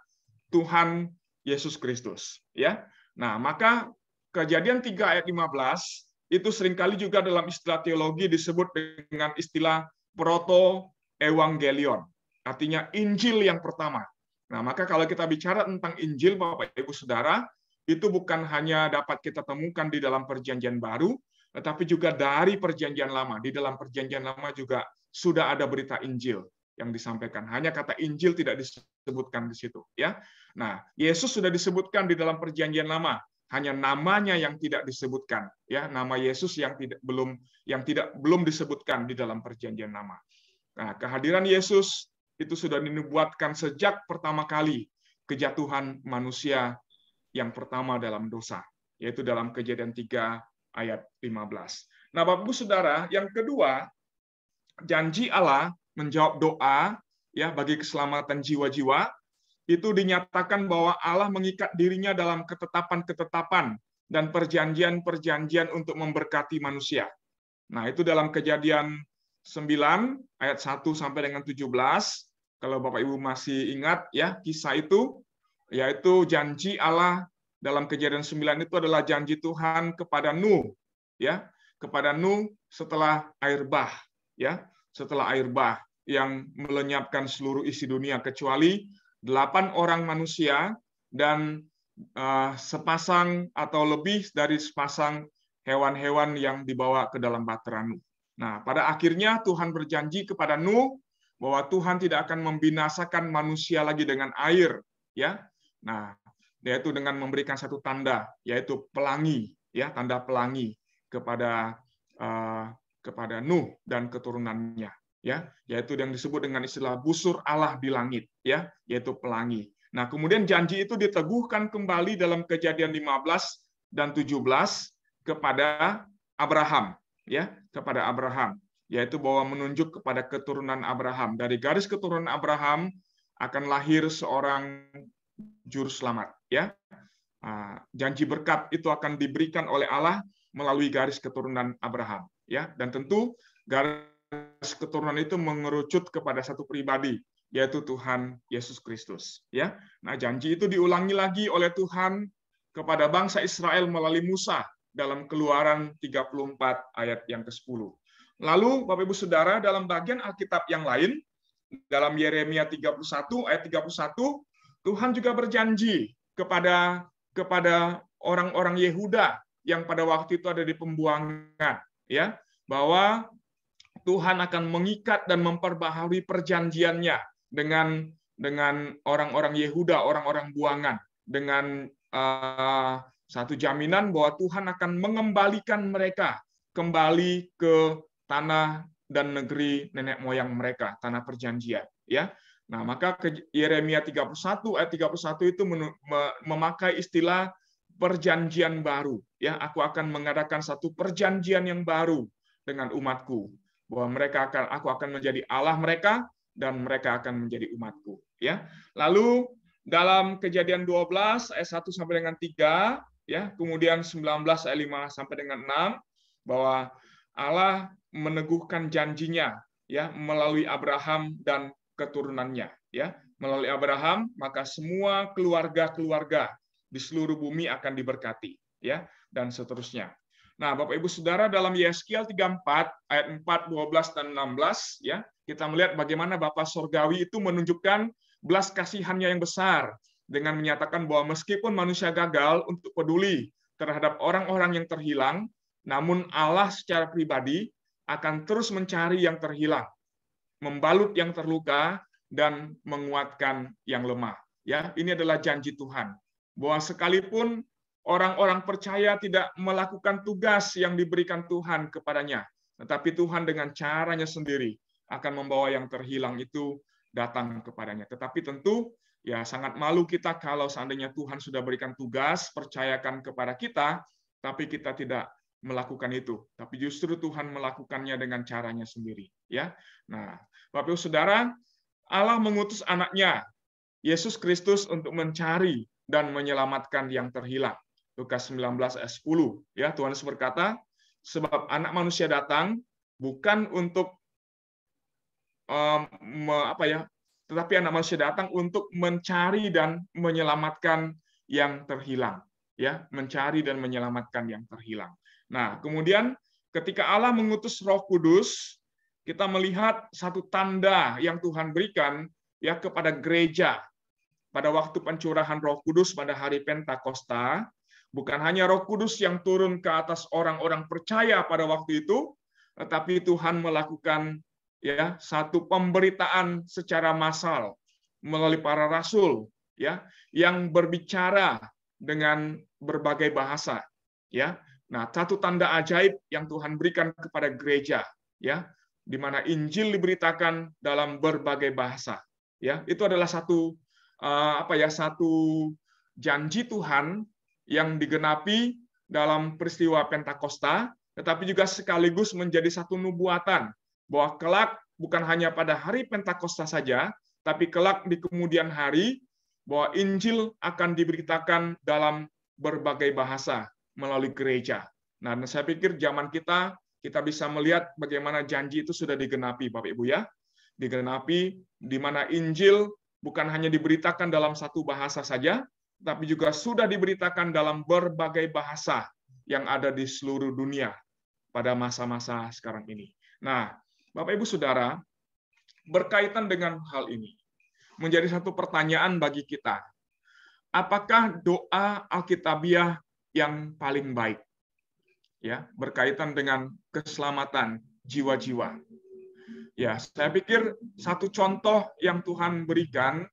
Tuhan Yesus Kristus, ya. Nah, maka Kejadian 3 ayat 15 itu seringkali juga dalam istilah teologi disebut dengan istilah proto-evangelion, artinya Injil yang pertama. Nah, maka kalau kita bicara tentang Injil, Bapak Ibu Saudara, itu bukan hanya dapat kita temukan di dalam Perjanjian Baru, tetapi juga dari Perjanjian Lama. Di dalam Perjanjian Lama juga sudah ada berita Injil yang disampaikan. Hanya kata Injil tidak disebutkan di situ, ya. Nah, Yesus sudah disebutkan di dalam Perjanjian Lama, hanya namanya yang tidak disebutkan, ya, nama Yesus yang belum disebutkan di dalam Perjanjian Lama. Nah, kehadiran Yesus itu sudah dinubuatkan sejak pertama kali kejatuhan manusia yang pertama dalam dosa, yaitu dalam Kejadian 3 ayat 15. Nah, Bapak Ibu Saudara, yang kedua, janji Allah menjawab doa, ya, bagi keselamatan jiwa-jiwa, itu dinyatakan bahwa Allah mengikat dirinya dalam ketetapan-ketetapan dan perjanjian-perjanjian untuk memberkati manusia. Nah, itu dalam Kejadian 9 ayat 1 sampai dengan 17. Kalau Bapak Ibu masih ingat, ya, kisah itu, yaitu janji Allah dalam Kejadian 9 itu adalah janji Tuhan kepada Nuh, ya, kepada Nuh setelah air bah, ya, setelah air bah yang melenyapkan seluruh isi dunia kecuali 8 orang manusia dan sepasang atau lebih dari sepasang hewan-hewan yang dibawa ke dalam bahtera Nuh. Nah, pada akhirnya Tuhan berjanji kepada Nuh bahwa Tuhan tidak akan membinasakan manusia lagi dengan air, ya. Nah, yaitu dengan memberikan satu tanda, yaitu pelangi, ya, tanda pelangi kepada Nuh dan keturunannya, ya, yaitu yang disebut dengan istilah busur Allah di langit, ya, yaitu pelangi. Nah, kemudian janji itu diteguhkan kembali dalam Kejadian 15 dan 17 kepada Abraham, ya, kepada Abraham, yaitu bahwa menunjuk kepada keturunan Abraham. Dari garis keturunan Abraham akan lahir seorang juru selamat, ya. Janji berkat itu akan diberikan oleh Allah melalui garis keturunan Abraham, ya. Dan tentu garis keturunan itu mengerucut kepada satu pribadi, yaitu Tuhan Yesus Kristus, ya. Nah, janji itu diulangi lagi oleh Tuhan kepada bangsa Israel melalui Musa dalam Keluaran 34 ayat yang ke-10. Lalu Bapak Ibu Saudara, dalam bagian Alkitab yang lain, dalam Yeremia 31 ayat 31, Tuhan juga berjanji kepada orang-orang Yehuda yang pada waktu itu ada di pembuangan, ya, bahwa Tuhan akan mengikat dan memperbaharui perjanjiannya dengan orang-orang Yehuda, orang-orang buangan, dengan satu jaminan bahwa Tuhan akan mengembalikan mereka kembali ke tanah dan negeri nenek moyang mereka, tanah perjanjian, ya. Nah, maka Yeremia 31 ayat 31 itu memakai istilah perjanjian baru, ya. Aku akan mengadakan satu perjanjian yang baru dengan umatku, bahwa aku akan menjadi Allah mereka dan mereka akan menjadi umatku. ya. Lalu dalam Kejadian 12 ayat 1 sampai dengan 3, ya, kemudian 19 ayat 5 sampai dengan 6, bahwa Allah meneguhkan janjinya, ya, melalui Abraham dan keturunannya, ya. Melalui Abraham, maka semua keluarga-keluarga di seluruh bumi akan diberkati, ya, dan seterusnya. Nah, Bapak Ibu Saudara, dalam Yeskiel 34 ayat 4, 12 dan 16, ya, kita melihat bagaimana Bapa Surgawi itu menunjukkan belas kasihannya yang besar dengan menyatakan bahwa meskipun manusia gagal untuk peduli terhadap orang-orang yang terhilang, namun Allah secara pribadi akan terus mencari yang terhilang, membalut yang terluka, dan menguatkan yang lemah. Ya, ini adalah janji Tuhan. Bahwa sekalipun orang-orang percaya tidak melakukan tugas yang diberikan Tuhan kepadanya, tetapi Tuhan dengan caranya sendiri akan membawa yang terhilang itu datang kepadanya. Tetapi tentu ya sangat malu kita kalau seandainya Tuhan sudah berikan tugas, percayakan kepada kita, tapi kita tidak melakukan itu. Tapi justru Tuhan melakukannya dengan caranya sendiri. Ya, nah, Bapak Ibu Saudara, Allah mengutus anaknya, Yesus Kristus, untuk mencari dan menyelamatkan yang terhilang. Lukas 19 ayat 10. Ya, Tuhan Yesus berkata, sebab anak manusia datang bukan untuk tetapi anak manusia datang untuk mencari dan menyelamatkan yang terhilang. Ya, mencari dan menyelamatkan yang terhilang. Nah, kemudian ketika Allah mengutus Roh Kudus, kita melihat satu tanda yang Tuhan berikan ya kepada gereja pada waktu pencurahan Roh Kudus pada hari Pentakosta. Bukan hanya Roh Kudus yang turun ke atas orang-orang percaya pada waktu itu, tetapi Tuhan melakukan ya satu pemberitaan secara massal melalui para rasul ya yang berbicara dengan berbagai bahasa ya. Nah, satu tanda ajaib yang Tuhan berikan kepada gereja ya, di mana Injil diberitakan dalam berbagai bahasa ya. Itu adalah satu satu janji Tuhan yang digenapi dalam peristiwa Pentakosta, tetapi juga sekaligus menjadi satu nubuatan bahwa kelak bukan hanya pada hari Pentakosta saja, tapi kelak di kemudian hari bahwa Injil akan diberitakan dalam berbagai bahasa melalui gereja. Nah, saya pikir zaman kita bisa melihat bagaimana janji itu sudah digenapi, Bapak Ibu ya. Digenapi di mana Injil bukan hanya diberitakan dalam satu bahasa saja, tapi juga sudah diberitakan dalam berbagai bahasa yang ada di seluruh dunia pada masa-masa sekarang ini. Nah, Bapak Ibu Saudara, berkaitan dengan hal ini, menjadi satu pertanyaan bagi kita. Apakah doa Alkitabiah yang paling baik? Ya, berkaitan dengan keselamatan jiwa-jiwa. Ya, saya pikir satu contoh yang Tuhan berikan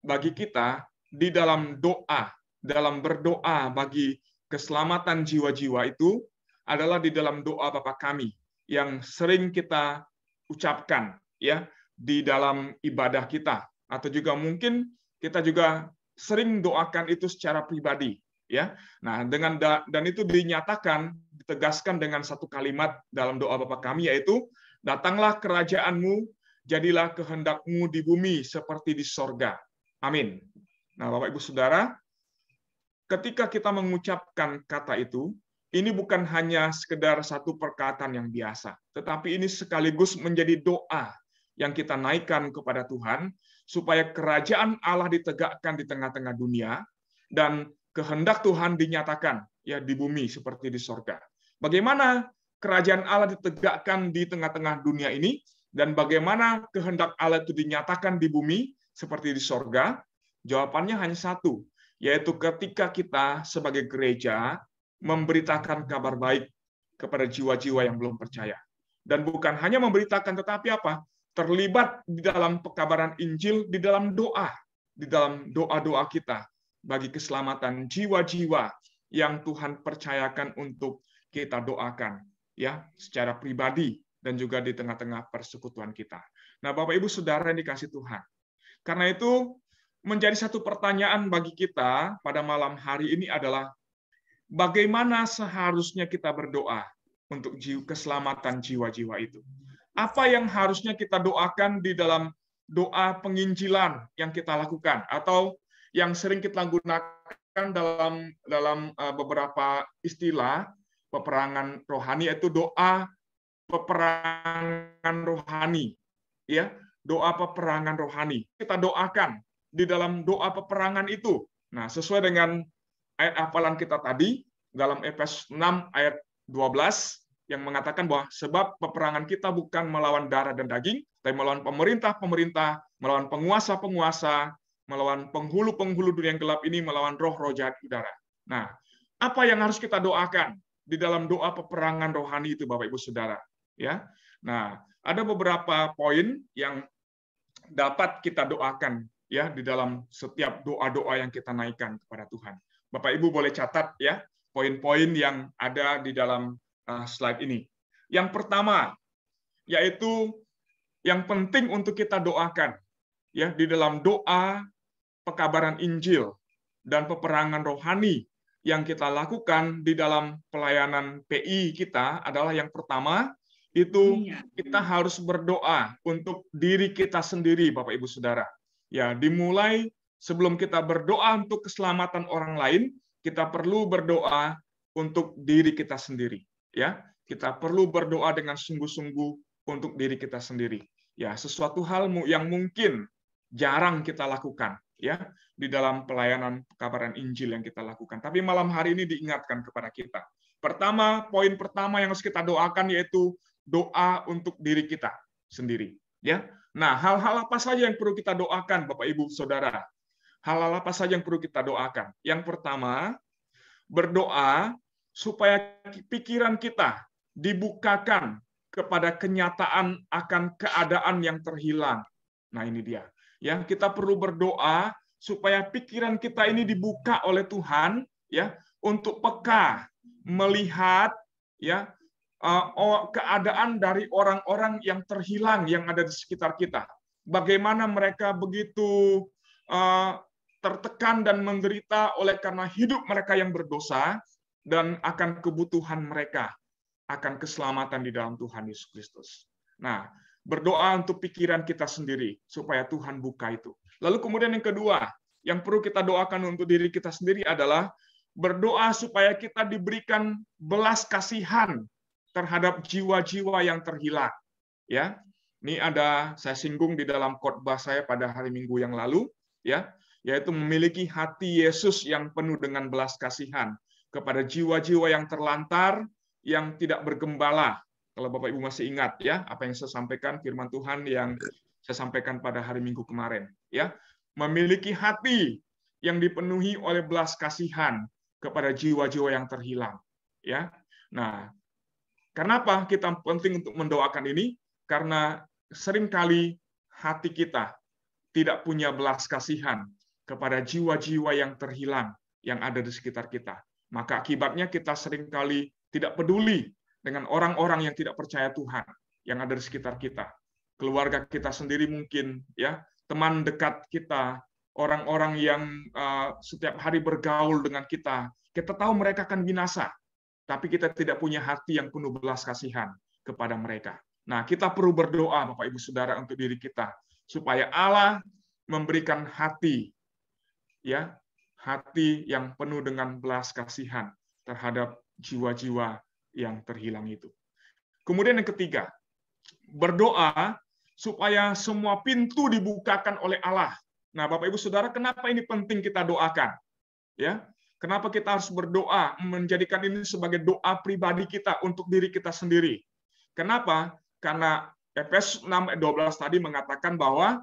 bagi kita di dalam doa, dalam berdoa bagi keselamatan jiwa-jiwa itu adalah di dalam doa Bapa kami yang sering kita ucapkan ya di dalam ibadah kita, atau juga mungkin kita juga sering doakan itu secara pribadi ya. Nah, dan itu dinyatakan, ditegaskan dengan satu kalimat dalam doa Bapa kami, yaitu datanglah kerajaan-Mu, jadilah kehendak-Mu di bumi seperti di sorga. Amin. Nah, Bapak Ibu Saudara, ketika kita mengucapkan kata itu, ini bukan hanya sekedar satu perkataan yang biasa, tetapi ini sekaligus menjadi doa yang kita naikkan kepada Tuhan, supaya kerajaan Allah ditegakkan di tengah-tengah dunia, dan kehendak Tuhan dinyatakan ya di bumi seperti di sorga. Bagaimana kerajaan Allah ditegakkan di tengah-tengah dunia ini, dan bagaimana kehendak Allah itu dinyatakan di bumi seperti di sorga? Jawabannya hanya satu, yaitu ketika kita sebagai gereja memberitakan kabar baik kepada jiwa-jiwa yang belum percaya. Dan bukan hanya memberitakan, tetapi apa? Terlibat di dalam pekabaran Injil, di dalam doa-doa kita bagi keselamatan jiwa-jiwa yang Tuhan percayakan untuk kita doakan ya secara pribadi dan juga di tengah-tengah persekutuan kita. Nah, Bapak Ibu Saudara yang dikasihi Tuhan, karena itu menjadi satu pertanyaan bagi kita pada malam hari ini adalah bagaimana seharusnya kita berdoa untuk keselamatan jiwa-jiwa itu? Apa yang harusnya kita doakan di dalam doa penginjilan yang kita lakukan, atau yang sering kita gunakan dalam beberapa istilah peperangan rohani, yaitu doa peperangan rohani, ya, doa peperangan rohani. Kita doakan di dalam doa peperangan itu. Nah, sesuai dengan ayat hafalan kita tadi dalam Efesus 6 ayat 12 yang mengatakan bahwa sebab peperangan kita bukan melawan darah dan daging, tapi melawan pemerintah-pemerintah, melawan penguasa-penguasa, melawan penghulu-penghulu dunia yang gelap ini, melawan roh-roh jahat udara. Nah, apa yang harus kita doakan di dalam doa peperangan rohani itu, Bapak Ibu Saudara? Ya, nah, ada beberapa poin yang dapat kita doakan ya di dalam setiap doa-doa yang kita naikkan kepada Tuhan. Bapak Ibu boleh catat ya poin-poin yang ada di dalam slide ini. Yang pertama, yaitu yang penting untuk kita doakan ya di dalam doa pekabaran Injil dan peperangan rohani yang kita lakukan di dalam pelayanan PI kita adalah yang pertama itu kita harus berdoa untuk diri kita sendiri, Bapak Ibu Saudara. Ya, dimulai sebelum kita berdoa untuk keselamatan orang lain, kita perlu berdoa untuk diri kita sendiri. Ya, kita perlu berdoa dengan sungguh-sungguh untuk diri kita sendiri. Ya, sesuatu hal yang mungkin jarang kita lakukan ya di dalam pelayanan pekabaran Injil yang kita lakukan. Tapi malam hari ini diingatkan kepada kita. Pertama, poin pertama yang harus kita doakan yaitu doa untuk diri kita sendiri. Ya, nah hal-hal apa saja yang perlu kita doakan, Bapak Ibu Saudara? Hal-hal apa saja yang perlu kita doakan? Yang pertama, berdoa supaya pikiran kita dibukakan kepada kenyataan akan keadaan yang terhilang. Nah, ini dia. Ya, kita perlu berdoa supaya pikiran kita ini dibuka oleh Tuhan ya untuk peka melihat ya keadaan dari orang-orang yang terhilang yang ada di sekitar kita. Bagaimana mereka begitu tertekan dan menderita oleh karena hidup mereka yang berdosa dan akan kebutuhan mereka akan keselamatan di dalam Tuhan Yesus Kristus. Nah, berdoa untuk pikiran kita sendiri supaya Tuhan buka itu. Lalu kemudian yang kedua, yang perlu kita doakan untuk diri kita sendiri adalah berdoa supaya kita diberikan belas kasihan terhadap jiwa-jiwa yang terhilang. Ya, ini saya singgung di dalam khotbah saya pada hari Minggu yang lalu, ya, yaitu memiliki hati Yesus yang penuh dengan belas kasihan kepada jiwa-jiwa yang terlantar, yang tidak bergembala. Kalau Bapak Ibu masih ingat ya apa yang saya sampaikan firman Tuhan yang saya sampaikan pada hari Minggu kemarin, ya, memiliki hati yang dipenuhi oleh belas kasihan kepada jiwa-jiwa yang terhilang, ya. Nah, kenapa kita penting untuk mendoakan ini? Karena seringkali hati kita tidak punya belas kasihan kepada jiwa-jiwa yang terhilang yang ada di sekitar kita. Maka akibatnya kita seringkali tidak peduli dengan orang-orang yang tidak percaya Tuhan yang ada di sekitar kita. Keluarga kita sendiri mungkin, ya, teman dekat kita, orang-orang yang setiap hari bergaul dengan kita. Kita tahu mereka akan binasa, tapi kita tidak punya hati yang penuh belas kasihan kepada mereka. Nah, kita perlu berdoa, Bapak Ibu Saudara, untuk diri kita supaya Allah memberikan hati, ya, hati yang penuh dengan belas kasihan terhadap jiwa-jiwa yang terhilang itu. Kemudian yang ketiga, berdoa supaya semua pintu dibukakan oleh Allah. Nah, Bapak Ibu Saudara, kenapa ini penting kita doakan? Ya, kenapa kita harus berdoa, menjadikan ini sebagai doa pribadi kita untuk diri kita sendiri? Kenapa? Karena Efesus 6:12 tadi mengatakan bahwa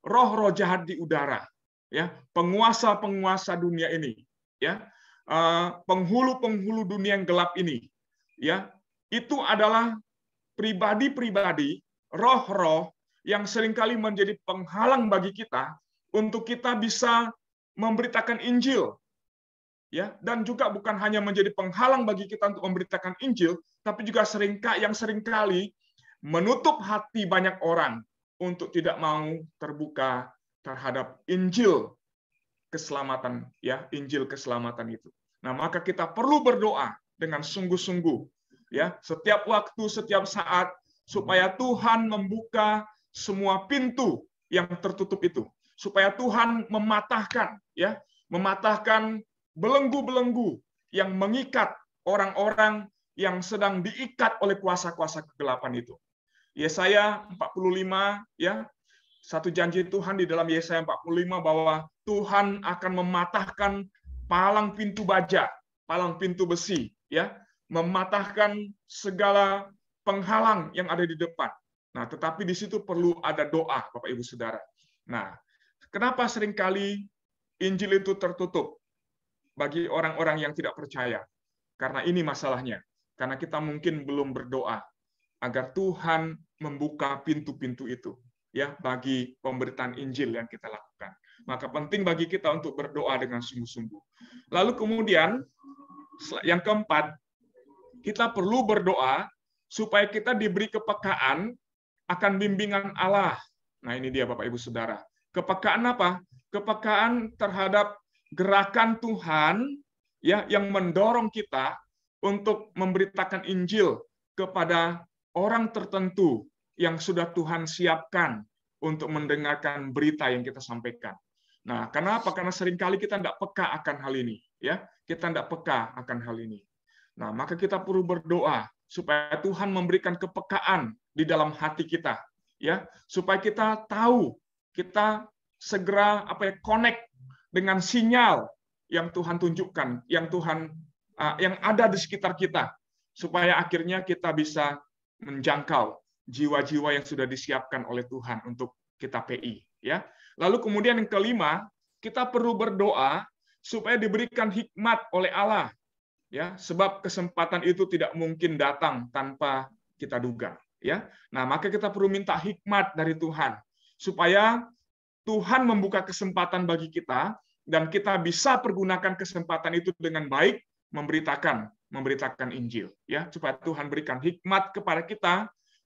roh-roh jahat di udara, ya, penguasa-penguasa dunia ini, ya, penghulu-penghulu dunia yang gelap ini, ya, itu adalah pribadi-pribadi, roh-roh yang seringkali menjadi penghalang bagi kita untuk kita bisa memberitakan Injil, ya, dan juga bukan hanya menjadi penghalang bagi kita untuk memberitakan Injil, tapi juga seringkali menutup hati banyak orang untuk tidak mau terbuka terhadap Injil keselamatan, ya, Injil keselamatan itu. Nah, maka kita perlu berdoa dengan sungguh-sungguh, ya, setiap waktu, setiap saat, supaya Tuhan membuka semua pintu yang tertutup itu, supaya Tuhan mematahkan belenggu-belenggu yang mengikat orang-orang yang sedang diikat oleh kuasa-kuasa kegelapan itu. Yesaya 45 satu janji Tuhan di dalam Yesaya 45 bahwa Tuhan akan mematahkan palang pintu baja, palang pintu besi, mematahkan segala penghalang yang ada di depan. Nah, tetapi di situ perlu ada doa, Bapak Ibu Saudara. Nah, kenapa seringkali Injil itu tertutup bagi orang-orang yang tidak percaya? Karena ini masalahnya. Karena kita mungkin belum berdoa agar Tuhan membuka pintu-pintu itu bagi pemberitaan Injil yang kita lakukan. Maka penting bagi kita untuk berdoa dengan sungguh-sungguh. Lalu kemudian yang keempat, kita perlu berdoa supaya kita diberi kepekaan akan bimbingan Allah. Nah, ini dia Bapak Ibu Saudara. Kepekaan apa? Kepekaan terhadap gerakan Tuhan yang mendorong kita untuk memberitakan Injil kepada orang tertentu yang sudah Tuhan siapkan untuk mendengarkan berita yang kita sampaikan. Nah, kenapa? Karena seringkali kita tidak peka akan hal ini. Kita tidak peka akan hal ini. Nah, maka kita perlu berdoa supaya Tuhan memberikan kepekaan di dalam hati kita, supaya kita tahu, kita segera connect dengan sinyal yang Tuhan tunjukkan, yang ada di sekitar kita, supaya akhirnya kita bisa menjangkau jiwa-jiwa yang sudah disiapkan oleh Tuhan untuk kita PI. Lalu kemudian yang kelima, kita perlu berdoa supaya diberikan hikmat oleh Allah. Sebab kesempatan itu tidak mungkin datang tanpa kita duga. Nah, maka kita perlu minta hikmat dari Tuhan supaya Tuhan membuka kesempatan bagi kita dan kita bisa pergunakan kesempatan itu dengan baik memberitakan Injil, supaya Tuhan berikan hikmat kepada kita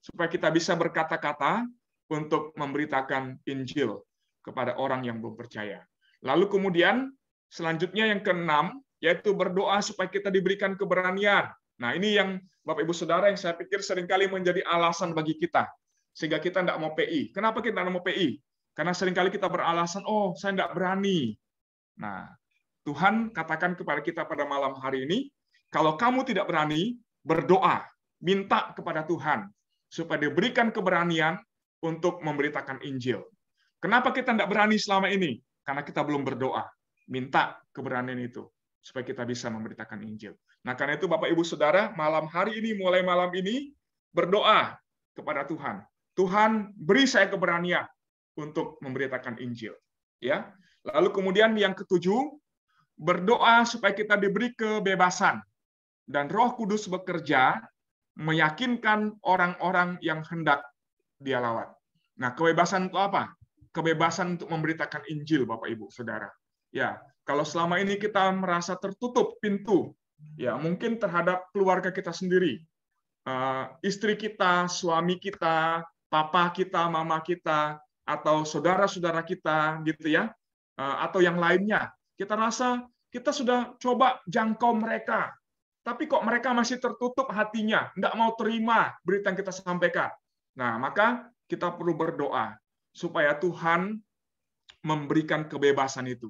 supaya kita bisa berkata-kata untuk memberitakan Injil kepada orang yang belum percaya. Lalu kemudian selanjutnya yang keenam, yaitu berdoa supaya kita diberikan keberanian. Nah, ini yang Bapak Ibu Saudara yang saya pikir seringkali menjadi alasan bagi kita, sehingga kita tidak mau PI. Kenapa kita tidak mau PI? Karena seringkali kita beralasan, saya tidak berani. Nah, Tuhan katakan kepada kita pada malam hari ini, kalau kamu tidak berani, berdoa, minta kepada Tuhan, supaya diberikan keberanian untuk memberitakan Injil. Kenapa kita tidak berani selama ini? Karena kita belum berdoa, minta keberanian itu, supaya kita bisa memberitakan Injil. Nah, karena itu Bapak Ibu Saudara, malam hari ini, mulai malam ini, berdoa kepada Tuhan. Tuhan, beri saya keberanian untuk memberitakan Injil. Lalu kemudian yang ketujuh, berdoa supaya kita diberi kebebasan dan Roh Kudus bekerja meyakinkan orang-orang yang hendak Dia lawat. Nah, kebebasan itu apa? Kebebasan untuk memberitakan Injil, Bapak Ibu Saudara. Kalau selama ini kita merasa tertutup pintu, mungkin terhadap keluarga kita sendiri, istri kita, suami kita, papa kita, mama kita, atau saudara-saudara kita, atau yang lainnya. Kita rasa kita sudah coba jangkau mereka, tapi kok mereka masih tertutup hatinya, tidak mau terima berita yang kita sampaikan. Nah, maka kita perlu berdoa supaya Tuhan memberikan kebebasan itu.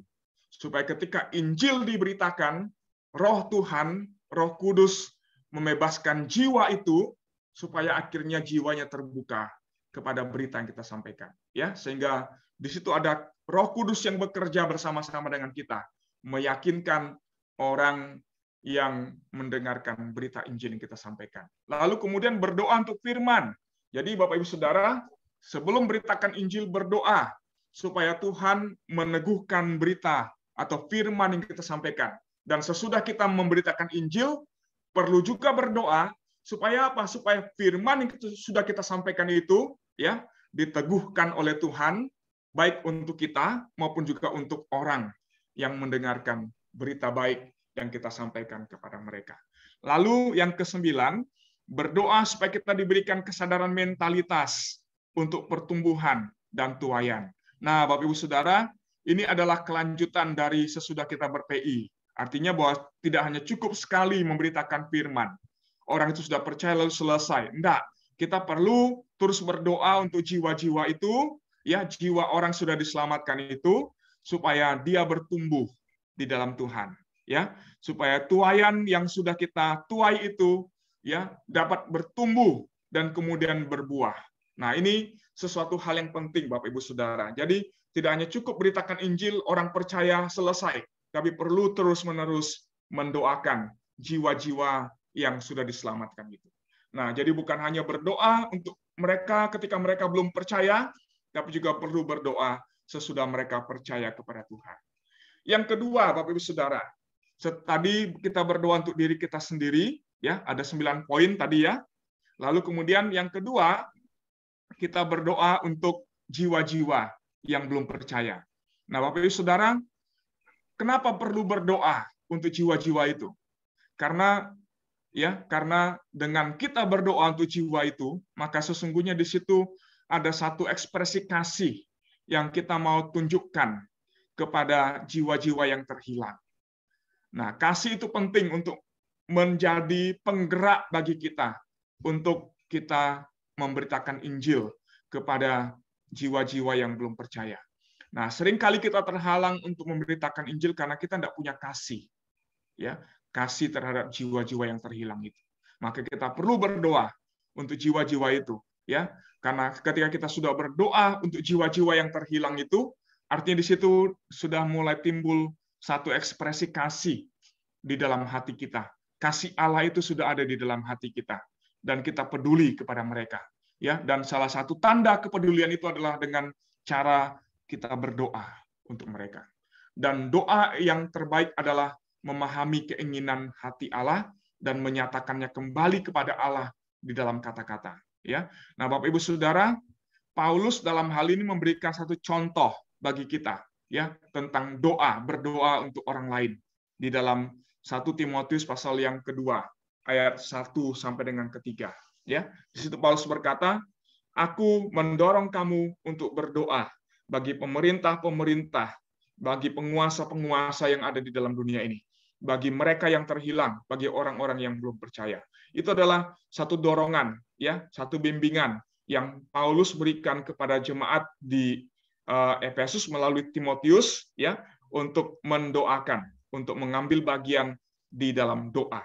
Supaya ketika Injil diberitakan, Roh Tuhan, Roh Kudus membebaskan jiwa itu, supaya akhirnya jiwanya terbuka kepada berita yang kita sampaikan. Sehingga di situ ada Roh Kudus yang bekerja bersama-sama dengan kita, meyakinkan orang yang mendengarkan berita Injil yang kita sampaikan. Lalu kemudian berdoa untuk firman. Jadi Bapak Ibu Saudara, sebelum beritakan Injil, berdoa supaya Tuhan meneguhkan berita atau firman yang kita sampaikan. Dan sesudah kita memberitakan Injil, perlu juga berdoa supaya apa? Supaya firman yang sudah kita sampaikan itu diteguhkan oleh Tuhan, baik untuk kita maupun juga untuk orang yang mendengarkan berita baik yang kita sampaikan kepada mereka. Lalu yang kesembilan, berdoa supaya kita diberikan kesadaran mentalitas untuk pertumbuhan dan tuaian. Nah, Bapak Ibu Saudara, ini adalah kelanjutan dari sesudah kita ber-PI. Artinya bahwa tidak hanya cukup sekali memberitakan firman. Orang itu sudah percaya lalu selesai. Enggak, kita perlu terus berdoa untuk jiwa-jiwa itu ya jiwa orang sudah diselamatkan itu supaya dia bertumbuh di dalam Tuhan, ya, supaya tuaian yang sudah kita tuai itu ya dapat bertumbuh dan kemudian berbuah. Nah, ini sesuatu hal yang penting Bapak Ibu Saudara. Jadi tidak hanya cukup beritakan Injil, orang percaya selesai, tapi perlu terus-menerus mendoakan jiwa-jiwa yang sudah diselamatkan itu. Nah, jadi bukan hanya berdoa untuk mereka ketika mereka belum percaya, tapi juga perlu berdoa sesudah mereka percaya kepada Tuhan. Yang kedua, Bapak Ibu Saudara, tadi kita berdoa untuk diri kita sendiri, ya, ada 9 poin tadi ya. Lalu kemudian yang kedua, kita berdoa untuk jiwa-jiwa yang belum percaya. Nah, Bapak Ibu Saudara, kenapa perlu berdoa untuk jiwa-jiwa itu? Karena dengan kita berdoa untuk jiwa itu, maka sesungguhnya di situ ada satu ekspresi kasih yang kita mau tunjukkan kepada jiwa-jiwa yang terhilang. Nah, kasih itu penting untuk menjadi penggerak bagi kita untuk kita memberitakan Injil kepada jiwa-jiwa yang belum percaya. Nah, seringkali kita terhalang untuk memberitakan Injil karena kita tidak punya kasih, ya, kasih terhadap jiwa-jiwa yang terhilang itu. Maka kita perlu berdoa untuk jiwa-jiwa itu, ya, karena ketika kita sudah berdoa untuk jiwa-jiwa yang terhilang itu, artinya di situ sudah mulai timbul satu ekspresi kasih di dalam hati kita. Kasih Allah itu sudah ada di dalam hati kita, dan kita peduli kepada mereka. Ya, dan salah satu tanda kepedulian itu adalah dengan cara kita berdoa untuk mereka. Dan doa yang terbaik adalah memahami keinginan hati Allah dan menyatakannya kembali kepada Allah di dalam kata-kata. Ya, nah Bapak Ibu Saudara, Paulus dalam hal ini memberikan satu contoh bagi kita, ya, tentang doa, berdoa untuk orang lain di dalam 1 Timotius pasal yang kedua ayat 1 sampai dengan ketiga. Ya, di situ Paulus berkata, aku mendorong kamu untuk berdoa bagi pemerintah-pemerintah, bagi penguasa-penguasa yang ada di dalam dunia ini, bagi mereka yang terhilang, bagi orang-orang yang belum percaya. Itu adalah satu dorongan, ya, satu bimbingan yang Paulus berikan kepada jemaat di Efesus melalui Timotius, ya, untuk mendoakan, untuk mengambil bagian di dalam doa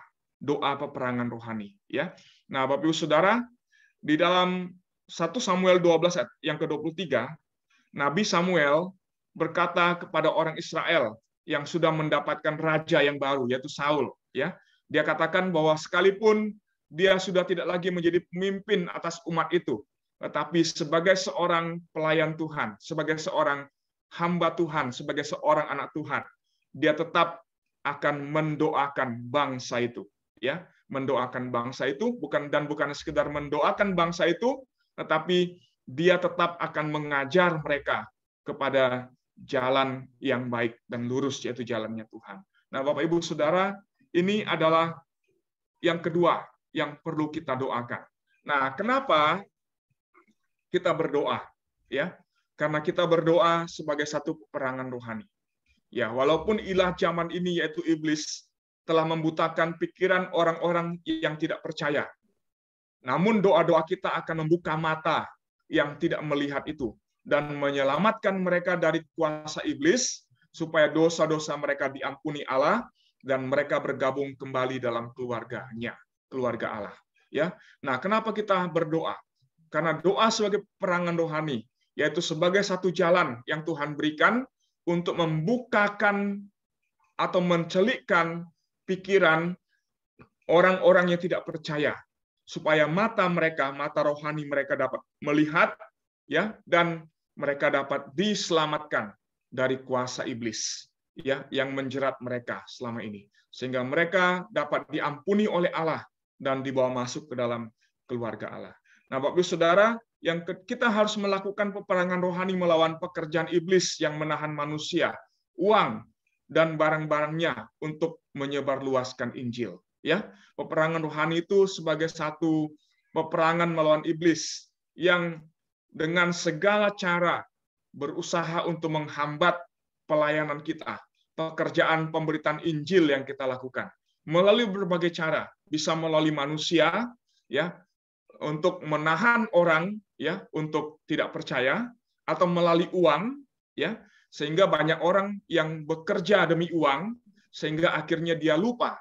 peperangan rohani, ya. Nah, Bapak Ibu Saudara, di dalam 1 Samuel 12 ayat yang ke-23, Nabi Samuel berkata kepada orang Israel yang sudah mendapatkan raja yang baru, yaitu Saul, ya. Dia katakan bahwa sekalipun dia sudah tidak lagi menjadi pemimpin atas umat itu, tetapi sebagai seorang pelayan Tuhan, sebagai seorang hamba Tuhan, sebagai seorang anak Tuhan, dia tetap akan mendoakan bangsa itu, ya, mendoakan bangsa itu bukan sekedar mendoakan bangsa itu, tetapi dia tetap akan mengajar mereka kepada jalan yang baik dan lurus, yaitu jalannya Tuhan. Nah, Bapak Ibu Saudara, ini adalah yang kedua yang perlu kita doakan. Nah, kenapa kita berdoa? Ya, karena kita berdoa sebagai satu peperangan rohani. Ya, walaupun ilah zaman ini yaitu iblis telah membutakan pikiran orang-orang yang tidak percaya. Namun doa-doa kita akan membuka mata yang tidak melihat itu dan menyelamatkan mereka dari kuasa iblis supaya dosa-dosa mereka diampuni Allah dan mereka bergabung kembali dalam keluarganya, keluarga Allah. Ya. Nah, kenapa kita berdoa? Karena doa sebagai peperangan rohani, yaitu sebagai satu jalan yang Tuhan berikan untuk membukakan atau mencelikkan pikiran orang-orang yang tidak percaya, supaya mata mereka, mata rohani mereka dapat melihat, ya, dan mereka dapat diselamatkan dari kuasa iblis, ya, yang menjerat mereka selama ini, sehingga mereka dapat diampuni oleh Allah dan dibawa masuk ke dalam keluarga Allah. Nah, Bapak Ibu Saudara, kita harus melakukan peperangan rohani melawan pekerjaan iblis yang menahan manusia, uang, dan barang-barangnya untuk menyebarluaskan Injil. Ya, peperangan rohani itu sebagai satu peperangan melawan iblis yang dengan segala cara berusaha untuk menghambat pelayanan kita, pekerjaan pemberitaan Injil yang kita lakukan melalui berbagai cara, bisa melalui manusia, ya, untuk menahan orang, ya, untuk tidak percaya, atau melalui uang, ya, sehingga banyak orang yang bekerja demi uang, sehingga akhirnya dia lupa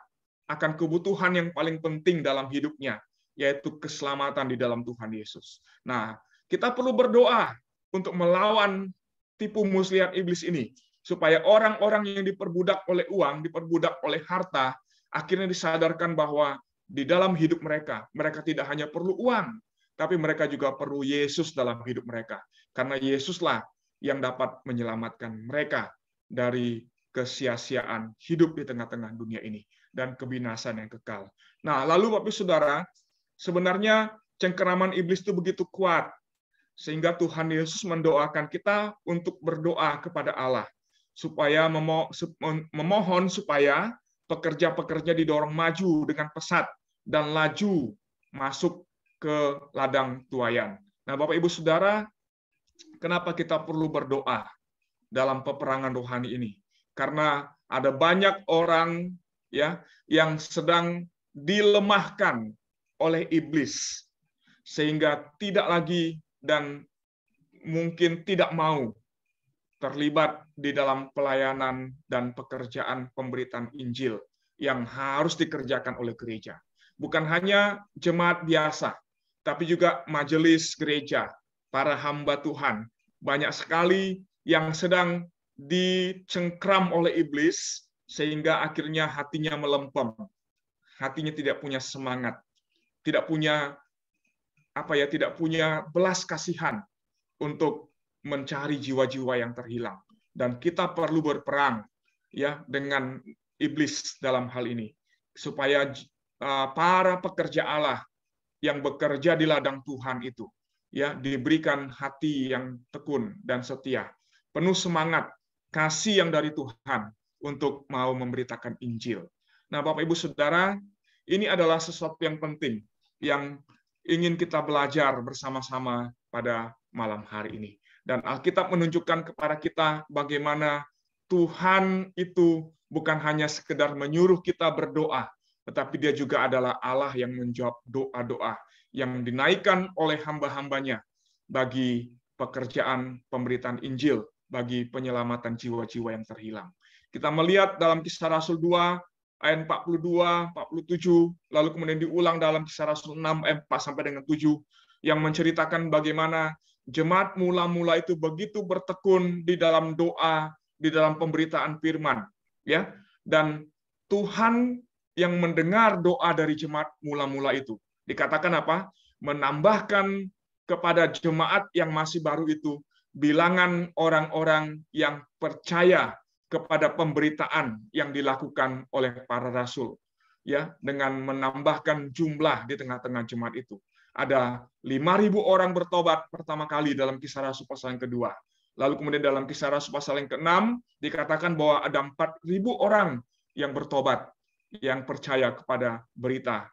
akan kebutuhan yang paling penting dalam hidupnya, yaitu keselamatan di dalam Tuhan Yesus. Nah, kita perlu berdoa untuk melawan tipu muslihat iblis ini, supaya orang-orang yang diperbudak oleh uang, diperbudak oleh harta, akhirnya disadarkan bahwa di dalam hidup mereka, mereka tidak hanya perlu uang, tapi mereka juga perlu Yesus dalam hidup mereka. Karena Yesuslah yang dapat menyelamatkan mereka dari kesia-siaan hidup di tengah-tengah dunia ini dan kebinasan yang kekal. Nah, lalu Bapak Saudara, sebenarnya cengkeraman iblis itu begitu kuat sehingga Tuhan Yesus mendoakan kita untuk berdoa kepada Allah supaya memohon supaya pekerja-pekerja didorong maju dengan pesat dan laju masuk ke ladang tuaian. Nah, Bapak Ibu Saudara, kenapa kita perlu berdoa dalam peperangan rohani ini? Karena ada banyak orang ya yang sedang dilemahkan oleh iblis sehingga tidak lagi dan mungkin tidak mau terlibat di dalam pelayanan dan pekerjaan pemberitaan Injil yang harus dikerjakan oleh gereja. Bukan hanya jemaat biasa, tapi juga majelis gereja, para hamba Tuhan. Banyak sekali yang sedang dicengkram oleh iblis sehingga akhirnya hatinya melempem. Hatinya tidak punya semangat, tidak punya tidak punya belas kasihan untuk mencari jiwa-jiwa yang terhilang. Dan kita perlu berperang ya dengan iblis dalam hal ini supaya para pekerja Allah yang bekerja di ladang Tuhan itu ya diberikan hati yang tekun dan setia, penuh semangat, kasih yang dari Tuhan untuk mau memberitakan Injil. Nah, Bapak Ibu Saudara, ini adalah sesuatu yang penting yang ingin kita belajar bersama-sama pada malam hari ini. Dan Alkitab menunjukkan kepada kita bagaimana Tuhan itu bukan hanya sekedar menyuruh kita berdoa, tetapi Dia juga adalah Allah yang menjawab doa-doa yang dinaikkan oleh hamba-hambanya bagi pekerjaan pemberitaan Injil, bagi penyelamatan jiwa-jiwa yang terhilang. Kita melihat dalam Kisah Rasul 2, ayat 42, 47, lalu kemudian diulang dalam Kisah Rasul 6, ayat 4 sampai dengan 7, yang menceritakan bagaimana jemaat mula-mula itu begitu bertekun di dalam doa, di dalam pemberitaan firman, ya. Dan Tuhan yang mendengar doa dari jemaat mula-mula itu. Dikatakan apa? Menambahkan kepada jemaat yang masih baru itu bilangan orang-orang yang percaya kepada pemberitaan yang dilakukan oleh para rasul, ya, dengan menambahkan jumlah di tengah-tengah jemaat itu. Ada 5.000 orang bertobat pertama kali dalam Kisah Rasul pasal yang kedua. Lalu kemudian dalam Kisah Rasul pasal yang ke-6 dikatakan bahwa ada 4.000 orang yang bertobat, yang percaya kepada berita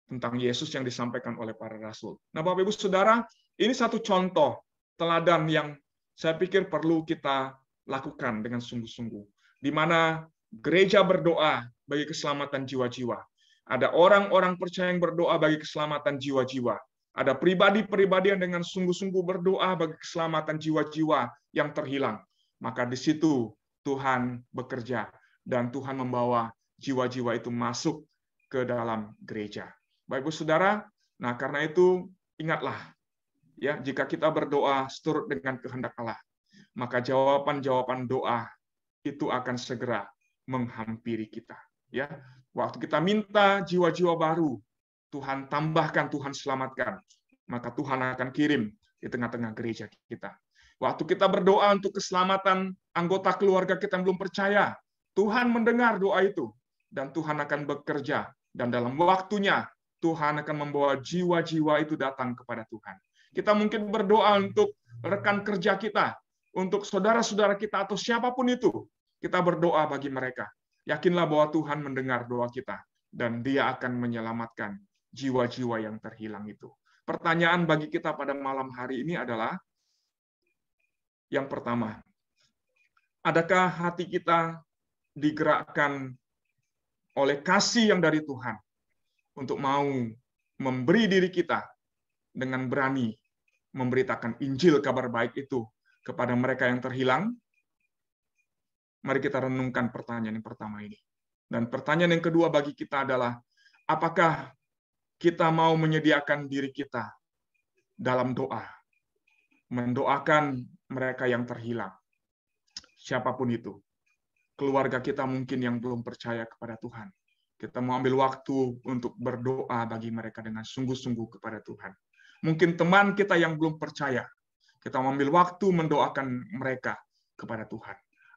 tentang Yesus yang disampaikan oleh para rasul. Nah, Bapak Ibu Saudara, ini satu contoh teladan yang saya pikir perlu kita lakukan dengan sungguh-sungguh, di mana gereja berdoa bagi keselamatan jiwa-jiwa. Ada orang-orang percaya yang berdoa bagi keselamatan jiwa-jiwa. Ada pribadi-pribadi yang dengan sungguh-sungguh berdoa bagi keselamatan jiwa-jiwa yang terhilang. Maka di situ Tuhan bekerja dan Tuhan membawa jiwa-jiwa itu masuk ke dalam gereja. Baik, Ibu Saudara, nah karena itu ingatlah ya, jika kita berdoa seturut dengan kehendak Allah, maka jawaban-jawaban doa itu akan segera menghampiri kita. Ya, waktu kita minta jiwa-jiwa baru, Tuhan tambahkan, Tuhan selamatkan, maka Tuhan akan kirim di tengah-tengah gereja kita. Waktu kita berdoa untuk keselamatan anggota keluarga kita yang belum percaya, Tuhan mendengar doa itu, dan Tuhan akan bekerja, dan dalam waktunya Tuhan akan membawa jiwa-jiwa itu datang kepada Tuhan. Kita mungkin berdoa untuk rekan kerja kita, untuk saudara-saudara kita atau siapapun itu. Kita berdoa bagi mereka. Yakinlah bahwa Tuhan mendengar doa kita dan Dia akan menyelamatkan jiwa-jiwa yang terhilang itu. Pertanyaan bagi kita pada malam hari ini adalah yang pertama, adakah hati kita digerakkan oleh kasih yang dari Tuhan untuk mau memberi diri kita dengan berani memberitakan Injil kabar baik itu kepada mereka yang terhilang? Mari kita renungkan pertanyaan yang pertama ini. Dan pertanyaan yang kedua bagi kita adalah, apakah kita mau menyediakan diri kita dalam doa, mendoakan mereka yang terhilang, siapapun itu. Keluarga kita mungkin yang belum percaya kepada Tuhan. Kita mau ambil waktu untuk berdoa bagi mereka dengan sungguh-sungguh kepada Tuhan. Mungkin teman kita yang belum percaya, kita mau ambil waktu mendoakan mereka kepada Tuhan.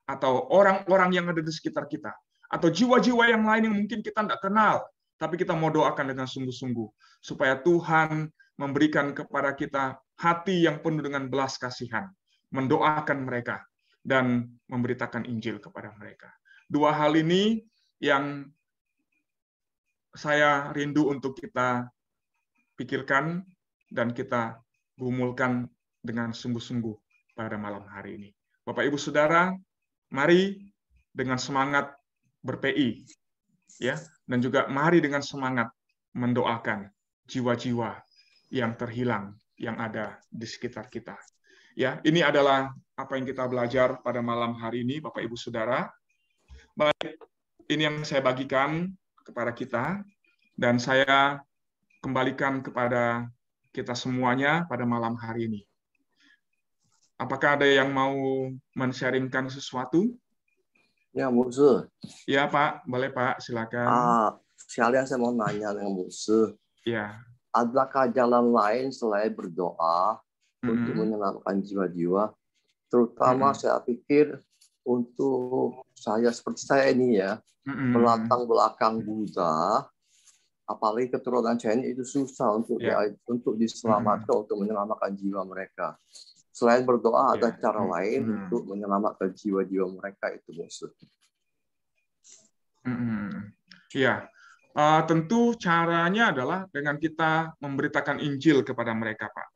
Atau orang-orang yang ada di sekitar kita. Atau jiwa-jiwa yang lain yang mungkin kita tidak kenal, tapi kita mau doakan dengan sungguh-sungguh. Supaya Tuhan memberikan kepada kita hati yang penuh dengan belas kasihan. Mendoakan mereka dan memberitakan Injil kepada mereka. Dua hal ini yang saya rindu untuk kita pikirkan dan kita gumulkan dengan sungguh-sungguh pada malam hari ini. Bapak Ibu Saudara, mari dengan semangat ber-PI, ya, dan juga mari dengan semangat mendoakan jiwa-jiwa yang terhilang yang ada di sekitar kita. Ya, ini adalah apa yang kita belajar pada malam hari ini, Bapak Ibu Saudara. Baik, ini yang saya bagikan kepada kita, dan saya kembalikan kepada kita semuanya pada malam hari ini. Apakah ada yang mau men-sharingkan sesuatu? Ya, Musa. Ya, Pak. Boleh, Pak. Silakan. Sekalian saya mau nanya dengan Musa. Ya. Adakah jalan lain selain berdoa untuk menyelamatkan jiwa-jiwa? Terutama saya pikir untuk saya seperti saya ini ya, berlatar belakang Buddha, apalagi keturunan Chinese itu susah untuk diselamatkan, untuk menyelamatkan jiwa mereka. Selain berdoa, ada cara lain untuk menyelamatkan jiwa-jiwa mereka itu, Musa. Ya, tentu caranya adalah dengan kita memberitakan Injil kepada mereka, Pak.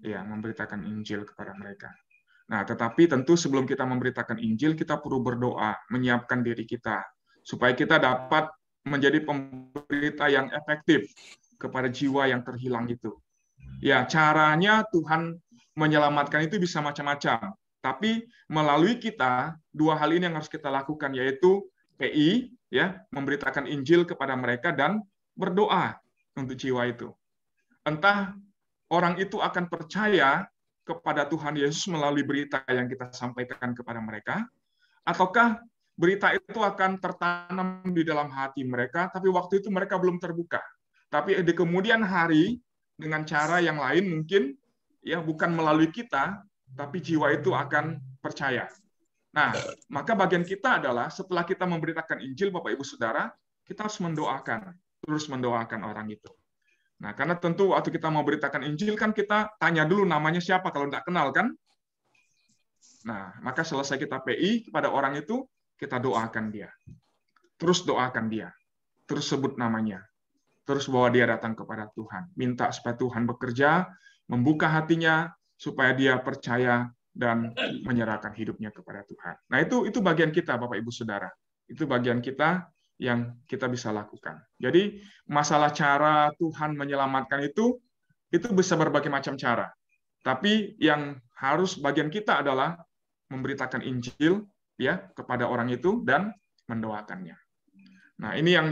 Ya, memberitakan Injil kepada mereka. Nah, tetapi tentu sebelum kita memberitakan Injil, kita perlu berdoa, menyiapkan diri kita, supaya kita dapat menjadi pemberita yang efektif kepada jiwa yang terhilang itu. Ya, caranya Tuhan menyelamatkan itu bisa macam-macam. Tapi melalui kita, dua hal ini yang harus kita lakukan, yaitu PI, ya, memberitakan Injil kepada mereka, dan berdoa untuk jiwa itu. Entah orang itu akan percaya kepada Tuhan Yesus melalui berita yang kita sampaikan kepada mereka, ataukah berita itu akan tertanam di dalam hati mereka, tapi waktu itu mereka belum terbuka. Tapi di kemudian hari, dengan cara yang lain mungkin, ya bukan melalui kita, tapi jiwa itu akan percaya. Nah, maka bagian kita adalah setelah kita memberitakan Injil, Bapak Ibu Saudara, kita harus mendoakan, terus mendoakan orang itu. Nah, karena tentu waktu kita mau beritakan Injil kan kita tanya dulu namanya siapa kalau tidak kenal kan. Nah, maka selesai kita PI kepada orang itu, kita doakan dia. Terus doakan dia. Terus sebut namanya. Terus bawa dia datang kepada Tuhan. Minta supaya Tuhan bekerja, membuka hatinya supaya dia percaya dan menyerahkan hidupnya kepada Tuhan. Nah, itu bagian kita, Bapak Ibu Saudara. Itu bagian kita yang kita bisa lakukan. Jadi masalah cara Tuhan menyelamatkan itu bisa berbagai macam cara. Tapi yang harus bagian kita adalah memberitakan Injil ya kepada orang itu dan mendoakannya. Nah, ini yang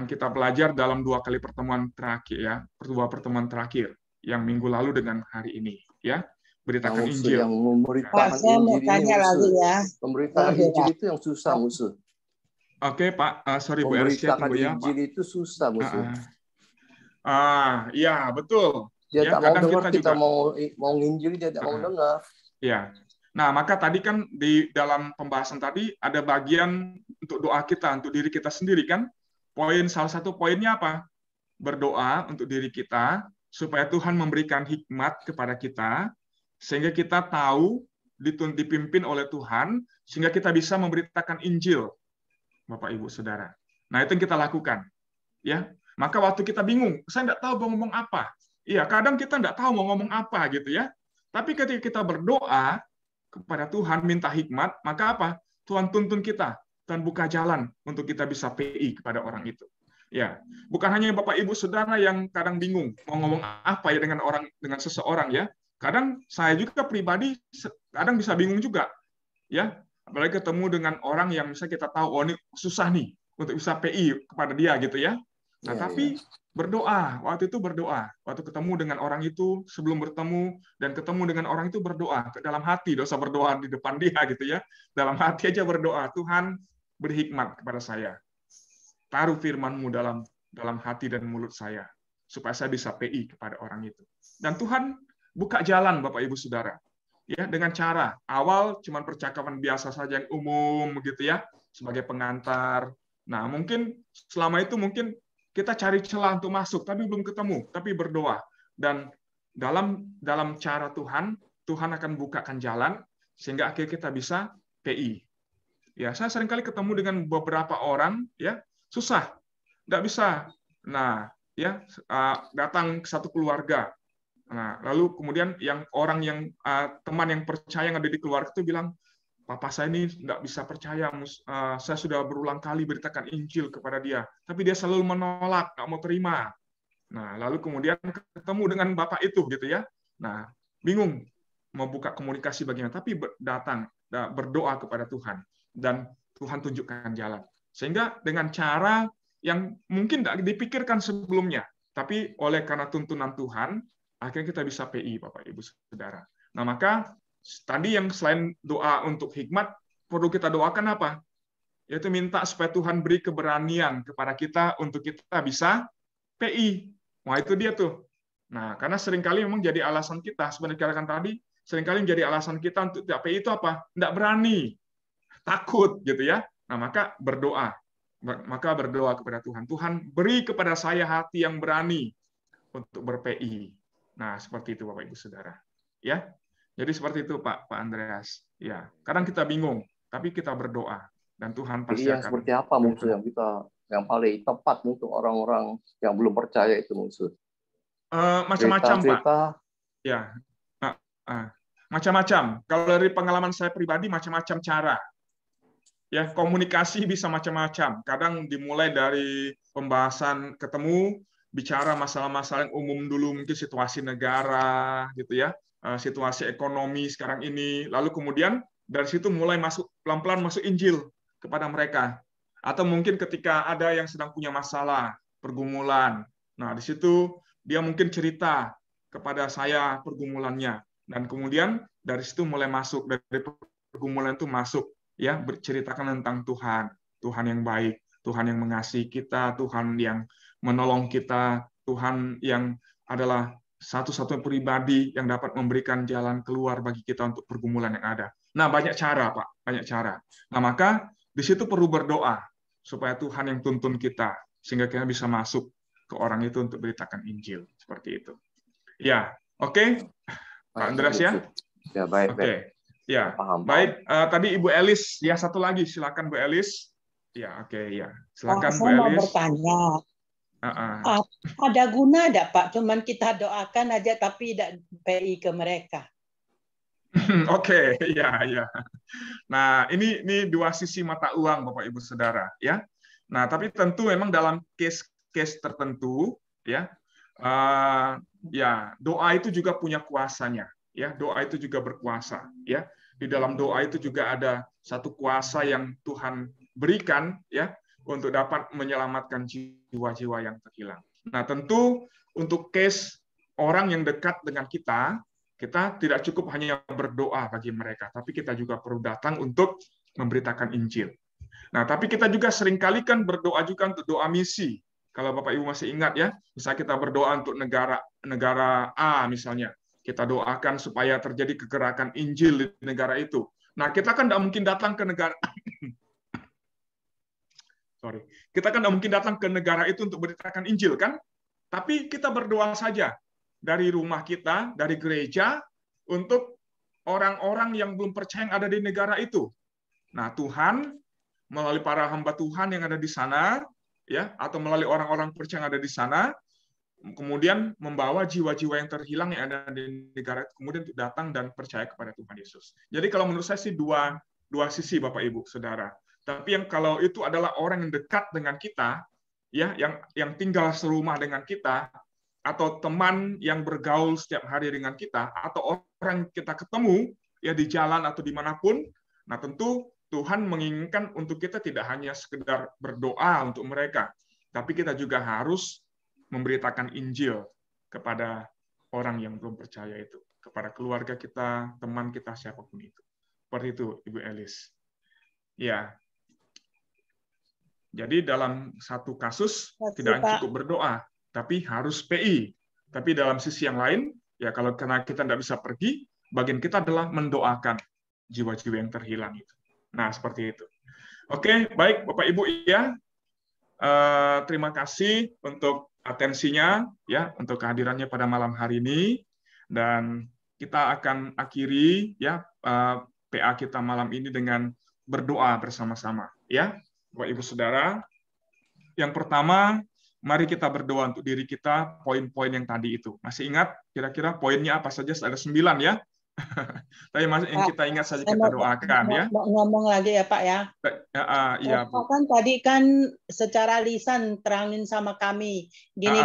kita belajar dalam dua kali pertemuan terakhir ya, dua pertemuan terakhir yang minggu lalu dengan hari ini ya. Beritakan Injil. Yang memberitakan Injil ini lagi ya. Memberitakan Injil itu yang susah, Musa. Oke, Pak. Sorry, Bu Ersia. Memberitakan Injil itu susah, Musa. Iya, betul. Dia tak mau dengar, kita mau nginjil, dia tak mau dengar. Ya. Nah, maka tadi kan di dalam pembahasan tadi ada bagian untuk doa kita, untuk diri kita sendiri kan. Salah satu poinnya apa? Berdoa untuk diri kita, supaya Tuhan memberikan hikmat kepada kita, sehingga kita tahu dipimpin oleh Tuhan, sehingga kita bisa memberitakan Injil, Bapak Ibu Saudara. Nah, itu yang kita lakukan. Ya, maka waktu kita bingung, saya tidak tahu mau ngomong apa. Iya, kadang kita tidak tahu mau ngomong apa gitu ya. Tapi ketika kita berdoa kepada Tuhan, minta hikmat, maka apa? Tuhan tuntun kita, Tuhan buka jalan untuk kita bisa PI kepada orang itu. Ya, bukan hanya Bapak Ibu Saudara yang kadang bingung mau ngomong apa ya dengan seseorang ya. Kadang saya juga pribadi kadang bisa bingung juga ya. Apalagi ketemu dengan orang yang misalnya kita tahu oh ini susah nih untuk bisa PI kepada dia gitu ya. Nah, tapi berdoa, waktu itu berdoa. Waktu ketemu dengan orang itu, sebelum bertemu dan ketemu dengan orang itu berdoa ke dalam hati, dosa berdoa di depan dia gitu ya. Dalam hati aja berdoa, Tuhan beri hikmat kepada saya. Taruh firman-Mu dalam hati dan mulut saya supaya saya bisa PI kepada orang itu. Dan Tuhan buka jalan Bapak Ibu Saudara. Ya, dengan cara awal cuman percakapan biasa saja yang umum begitu ya, sebagai pengantar. Nah, mungkin selama itu mungkin kita cari celah untuk masuk tapi belum ketemu, tapi berdoa. Dan dalam cara Tuhan akan bukakan jalan sehingga akhirnya kita bisa PI. Ya, saya seringkali ketemu dengan beberapa orang ya, susah, nggak bisa. Nah, ya datang ke satu keluarga. Nah, lalu kemudian teman yang percaya yang ada di keluarga itu bilang, papa saya ini nggak bisa percaya, saya sudah berulang kali beritakan Injil kepada dia, tapi dia selalu menolak, nggak mau terima. Nah, lalu kemudian ketemu dengan bapak itu gitu ya. Nah, bingung mau buka komunikasi bagaimana, tapi datang berdoa kepada Tuhan dan Tuhan tunjukkan jalan. Sehingga dengan cara yang mungkin tidak dipikirkan sebelumnya, tapi oleh karena tuntunan Tuhan, akhirnya kita bisa PI, Bapak Ibu Saudara. Nah, maka tadi yang selain doa untuk hikmat, perlu kita doakan apa? Yaitu minta supaya Tuhan beri keberanian kepada kita untuk kita bisa PI. Wah, itu dia tuh. Nah, karena seringkali memang jadi alasan kita, sebenarnya dikatakan tadi, seringkali menjadi alasan kita untuk tidak PI itu apa? Tidak berani, takut gitu ya. Nah, maka berdoa kepada Tuhan. Tuhan beri kepada saya hati yang berani untuk ber-PI. Nah, seperti itu Bapak Ibu Saudara. Ya. Jadi seperti itu Pak Andreas. Ya, kadang kita bingung, tapi kita berdoa dan Tuhan pasti akan. Seperti apa musuh yang paling tepat untuk orang-orang yang belum percaya itu musuh? Macam-macam Pak. Ya. Macam-macam. Kalau dari pengalaman saya pribadi macam-macam cara. Ya, komunikasi bisa macam-macam. Kadang dimulai dari pembahasan ketemu, bicara masalah-masalah yang umum dulu, mungkin situasi negara, gitu ya, situasi ekonomi sekarang ini. Lalu kemudian dari situ mulai masuk pelan-pelan masuk Injil kepada mereka. Atau mungkin ketika ada yang sedang punya masalah, pergumulan. Nah, di situ dia mungkin cerita kepada saya pergumulannya. Dan kemudian dari situ mulai masuk, dari pergumulan itu masuk. Ya, berceritakan tentang Tuhan yang baik, Tuhan yang mengasihi kita, Tuhan yang menolong kita, Tuhan yang adalah satu-satunya pribadi yang dapat memberikan jalan keluar bagi kita untuk pergumulan yang ada. Nah, banyak cara, Pak, banyak cara. Nah, maka di situ perlu berdoa supaya Tuhan yang tuntun kita sehingga kita bisa masuk ke orang itu untuk beritakan Injil, seperti itu. Ya, oke. Pak Andreas ya? Ya, baik. Oke. Ya, paham. Baik. Tadi Ibu Elis, ya satu lagi, silakan Bu Elis. Ya, oke, ya, silakan Bu Elis. Saya mau bertanya, ada guna enggak Pak? Cuman kita doakan aja tapi tidak PI ke mereka. Oke, ya. Nah, ini dua sisi mata uang, Bapak Ibu Saudara, ya. Nah, tapi tentu memang dalam case tertentu, ya, doa itu juga punya kuasanya. Ya, doa itu juga berkuasa. Ya, di dalam doa itu juga ada satu kuasa yang Tuhan berikan, ya, untuk dapat menyelamatkan jiwa-jiwa yang terhilang. Nah, tentu untuk case orang yang dekat dengan kita tidak cukup hanya berdoa bagi mereka, tapi kita juga perlu datang untuk memberitakan Injil. Nah, tapi kita juga seringkali kan berdoa juga untuk doa misi. Kalau Bapak Ibu masih ingat ya, misalnya kita berdoa untuk negara A misalnya. Kita doakan supaya terjadi kegerakan Injil di negara itu. Nah, kita kan tidak mungkin datang ke negara Kita kan tidak mungkin datang ke negara itu untuk beritakan Injil kan? Tapi kita berdoa saja dari rumah kita, dari gereja untuk orang-orang yang belum percaya yang ada di negara itu. Nah, Tuhan melalui para hamba Tuhan yang ada di sana, ya, atau melalui orang-orang percaya yang ada di sana, kemudian membawa jiwa-jiwa yang terhilang yang ada di negara itu kemudian datang dan percaya kepada Tuhan Yesus. Jadi kalau menurut saya sih dua sisi Bapak Ibu Saudara. Tapi yang kalau itu adalah orang yang dekat dengan kita, ya yang tinggal serumah dengan kita, atau teman yang bergaul setiap hari dengan kita, atau orang kita ketemu ya di jalan atau dimanapun. Nah, tentu Tuhan menginginkan untuk kita tidak hanya sekedar berdoa untuk mereka, tapi kita juga harus memberitakan Injil kepada orang yang belum percaya itu, kepada keluarga kita, teman kita, siapapun itu. Seperti itu, Ibu Elis. Ya. Jadi dalam satu kasus tidak hanya cukup berdoa, tapi harus PI. Tapi dalam sisi yang lain, ya kalau karena kita tidak bisa pergi, bagian kita adalah mendoakan jiwa-jiwa yang terhilang itu. Nah, seperti itu. Oke, baik Bapak Ibu ya. Terima kasih untuk atensinya ya, untuk kehadirannya pada malam hari ini, dan kita akan akhiri ya PA kita malam ini dengan berdoa bersama-sama ya. Bapak Ibu Saudara, yang pertama, mari kita berdoa untuk diri kita, poin-poin yang tadi itu. Masih ingat kira-kira poinnya apa saja? Ada 9 ya. Tapi yang kita ingat saja kita doakan ya. Ngomong lagi ya Pak ya. Iya, Bu. Kan tadi kan secara lisan terangin sama kami gini.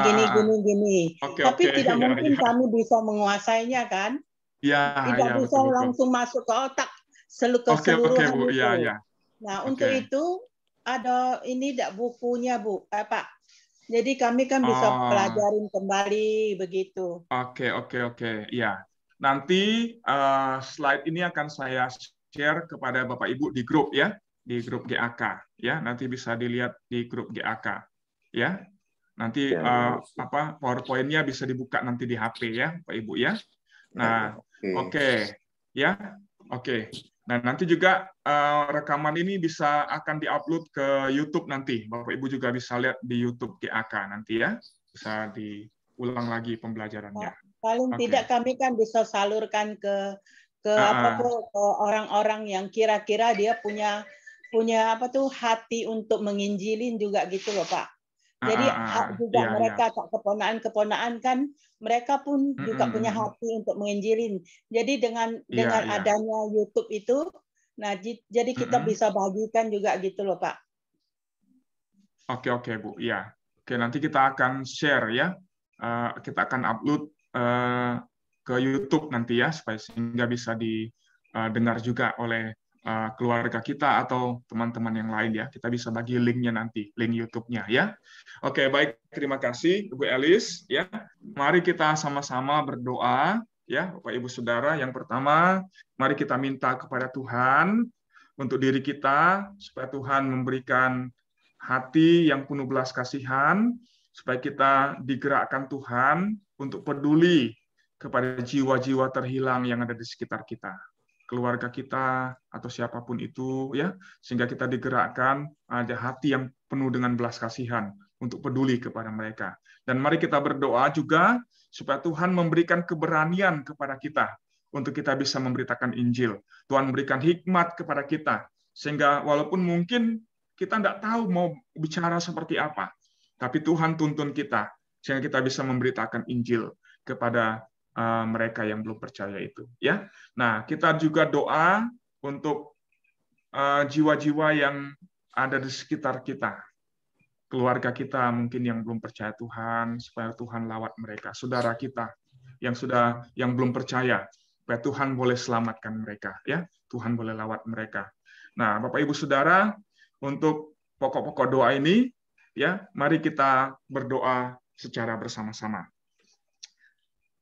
Tapi tidak mungkin kami bisa menguasainya kan? Tidak bisa betul, langsung masuk ke otak keseluruhan Bu. itu. Ya. Nah, untuk itu ada ini tidak bukunya Bu, Pak. Jadi kami kan bisa pelajarin kembali begitu. Oke. Ya. Nanti slide ini akan saya share kepada Bapak Ibu di grup ya, di grup GAK ya. Nanti bisa dilihat di grup GAK ya. Nanti PowerPoint-nya bisa dibuka nanti di HP ya, Bapak Ibu ya. Nah, oke. Ya. Oke. Nah, nanti juga rekaman ini akan diupload ke YouTube nanti. Bapak Ibu juga bisa lihat di YouTube GAK nanti ya. Bisa diulang lagi pembelajarannya. Paling tidak kami kan bisa salurkan ke orang-orang yang kira-kira dia punya hati untuk menginjilin juga gitu loh Pak. Jadi mereka keponaan-keponaan kan mereka pun juga punya hati untuk menginjilin. Jadi dengan adanya YouTube itu, nah jadi kita bisa bagikan juga gitu loh Pak. Oke Bu, ya. Oke, nanti kita akan share ya. Kita akan upload ke YouTube nanti ya, sehingga bisa didengar juga oleh keluarga kita atau teman-teman yang lain ya. Kita bisa bagi linknya nanti, link YouTube-nya ya. Oke, baik, terima kasih Ibu Elis ya. Mari kita sama-sama berdoa ya, Bapak Ibu Saudara. Yang pertama, mari kita minta kepada Tuhan untuk diri kita supaya Tuhan memberikan hati yang penuh belas kasihan, supaya kita digerakkan Tuhan untuk peduli kepada jiwa-jiwa terhilang yang ada di sekitar kita, keluarga kita atau siapapun itu ya, sehingga kita digerakkan ada hati yang penuh dengan belas kasihan untuk peduli kepada mereka. Dan mari kita berdoa juga supaya Tuhan memberikan keberanian kepada kita untuk kita bisa memberitakan Injil. Tuhan memberikan hikmat kepada kita sehingga walaupun mungkin kita tidak tahu mau bicara seperti apa, tapi Tuhan tuntun kita sehingga kita bisa memberitakan Injil kepada mereka yang belum percaya itu ya. Nah, kita juga doa untuk jiwa-jiwa yang ada di sekitar kita, keluarga kita mungkin yang belum percaya Tuhan, supaya Tuhan lawat mereka, saudara kita yang belum percaya, supaya Tuhan boleh selamatkan mereka ya, Tuhan boleh lawat mereka. Nah, Bapak Ibu Saudara, untuk pokok-pokok doa ini ya, mari kita berdoa secara bersama-sama.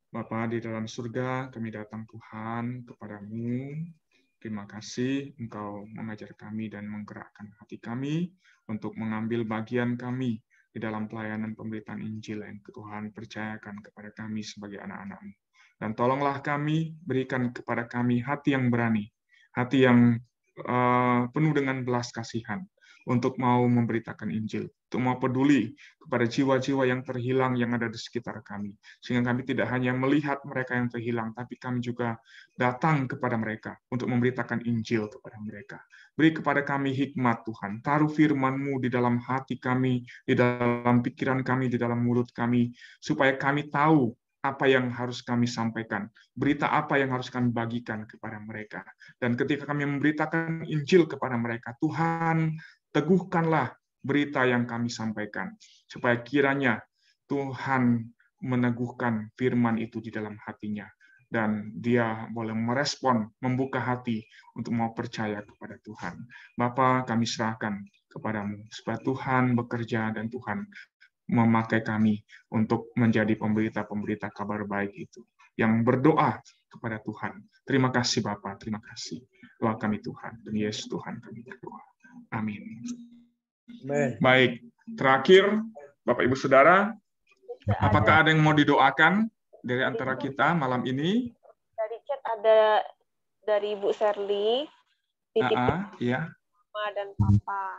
Bapa di dalam surga, kami datang Tuhan kepadamu. Terima kasih Engkau mengajar kami dan menggerakkan hati kami untuk mengambil bagian kami di dalam pelayanan pemberitaan Injil yang Tuhan percayakan kepada kami sebagai anak-anak-Mu. Dan tolonglah kami, berikan kepada kami hati yang berani, hati yang penuh dengan belas kasihan, untuk mau memberitakan Injil, untuk mau peduli kepada jiwa-jiwa yang terhilang yang ada di sekitar kami. Sehingga kami tidak hanya melihat mereka yang terhilang, tapi kami juga datang kepada mereka untuk memberitakan Injil kepada mereka. Beri kepada kami hikmat Tuhan, taruh firman-Mu di dalam hati kami, di dalam pikiran kami, di dalam mulut kami, supaya kami tahu apa yang harus kami sampaikan, berita apa yang harus kami bagikan kepada mereka. Dan ketika kami memberitakan Injil kepada mereka, Tuhan, teguhkanlah berita yang kami sampaikan, supaya kiranya Tuhan meneguhkan firman itu di dalam hatinya, dan dia boleh merespon, membuka hati untuk mau percaya kepada Tuhan. Bapa, kami serahkan kepadamu, supaya Tuhan bekerja dan Tuhan memakai kami untuk menjadi pemberita-pemberita kabar baik itu, yang berdoa kepada Tuhan. Terima kasih Bapa, terima kasih. Doa kami Tuhan, demi Yesus Tuhan kami berdoa. Amin. Baik, terakhir Bapak Ibu Saudara, apakah ada yang mau didoakan dari antara kita malam ini? Dari chat ada dari Ibu Serly, titip ya. Mama dan Papa,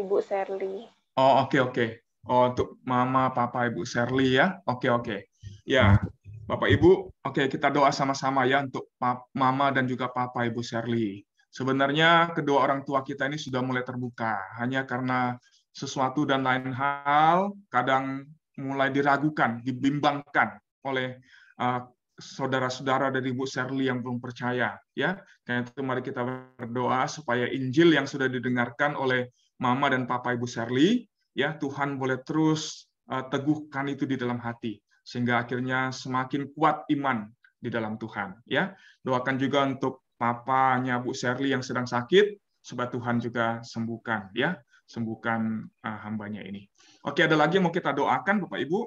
Ibu Serly. Oh, oke. Oh, untuk Mama, Papa, Ibu Serly ya. Oke. Ya, Bapak Ibu, oke, kita doa sama-sama ya untuk Mama dan juga Papa Ibu Serly. Sebenarnya kedua orang tua kita ini sudah mulai terbuka, hanya karena sesuatu dan lain hal kadang mulai diragukan, dibimbangkan oleh saudara-saudara dari Ibu Serly yang belum percaya, ya. Karena itu mari kita berdoa supaya Injil yang sudah didengarkan oleh Mama dan Papa Ibu Serly, ya, Tuhan boleh terus teguhkan itu di dalam hati, sehingga akhirnya semakin kuat iman di dalam Tuhan, ya. Doakan juga untuk papanya Bu Serly yang sedang sakit, supaya Tuhan juga sembuhkan, ya, sembuhkan hambanya ini. Oke, ada lagi yang mau kita doakan, Bapak Ibu?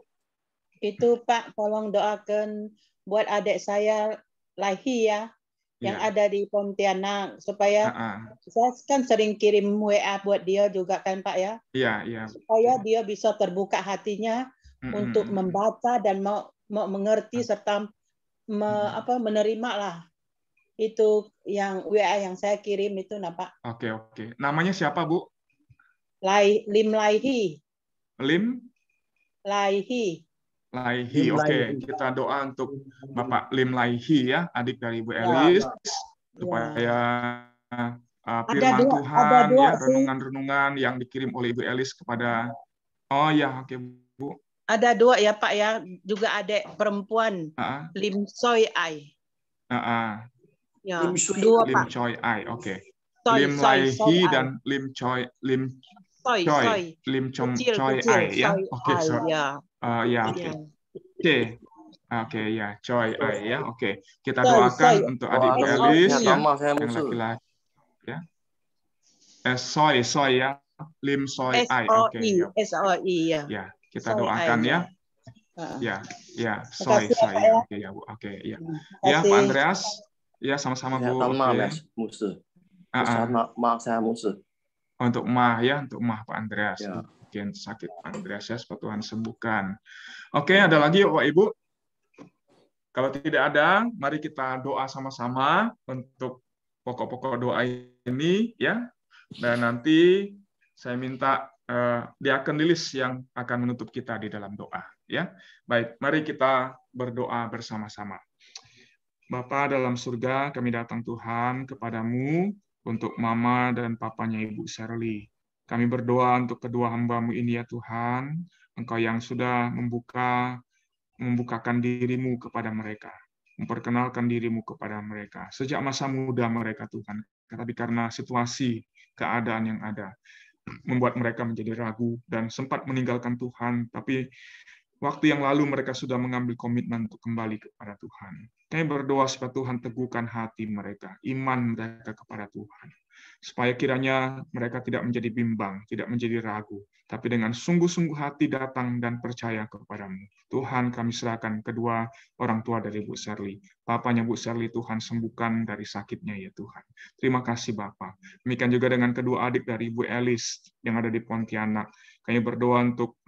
Itu Pak, tolong doakan buat adik saya Lahi ya, yang ada di Pontianak, supaya saya kan sering kirim WA buat dia juga kan Pak ya. Iya. Supaya dia bisa terbuka hatinya untuk membaca dan mau mengerti serta menerima lah itu yang WA yang saya kirim itu, nah Pak. Oke. Namanya siapa Bu? Lim Laihi. Lim Laihi. Oke, kita doa untuk Bapak Lim Laihi ya, adik dari Bu Elis, supaya firman Tuhan ya, renungan-renungan yang dikirim oleh Ibu Elis kepada oke Bu. Ada dua ya Pak ya, juga adik perempuan Lim Choi Ai. Ya, dua Lim Pak. Choi Ai, oke. Lim Laihi dan Lim Choi Ai ya. Oke, Oke, ya, Choi Ai ya. Oke, kita doakan untuk adik Bu Elis yang laki-laki ya. Soy ya. Lim Choi Ai. Oke. SOI ya. Ya, kita doakan ya. Ya, Soy ya. Oke ya, Bu. Oke, ya. Ya, Pak Andreas. Ya, sama-sama Bu. Musuh. Saya musuh. Untuk untuk Pak Andreas. Mungkin sakit Pak Andreas ya, semoga Tuhan sembuhkan. Oke, ada lagi Bapak Ibu? Kalau tidak ada, mari kita doa sama-sama untuk pokok-pokok doa ini ya. Dan nanti saya minta Diakon Lilis yang akan menutup kita di dalam doa ya. Baik, mari kita berdoa bersama-sama. Bapa dalam surga, kami datang Tuhan kepadamu untuk Mama dan Papanya Ibu Serly. Kami berdoa untuk kedua hamba-Mu ini ya Tuhan, Engkau yang sudah membukakan diri-Mu kepada mereka, memperkenalkan diri-Mu kepada mereka sejak masa muda mereka Tuhan. Tapi karena situasi, keadaan yang ada, membuat mereka menjadi ragu dan sempat meninggalkan Tuhan, tapi waktu yang lalu mereka sudah mengambil komitmen untuk kembali kepada Tuhan. Kami berdoa supaya Tuhan teguhkan hati mereka, iman mereka kepada Tuhan. Supaya kiranya mereka tidak menjadi bimbang, tidak menjadi ragu, tapi dengan sungguh-sungguh hati datang dan percaya kepadamu. Tuhan, kami serahkan kedua orang tua dari Bu Serly. Papanya Bu Serly, Tuhan sembuhkan dari sakitnya ya Tuhan. Terima kasih Bapa. Demikian juga dengan kedua adik dari Bu Elis yang ada di Pontianak. Kami berdoa untuk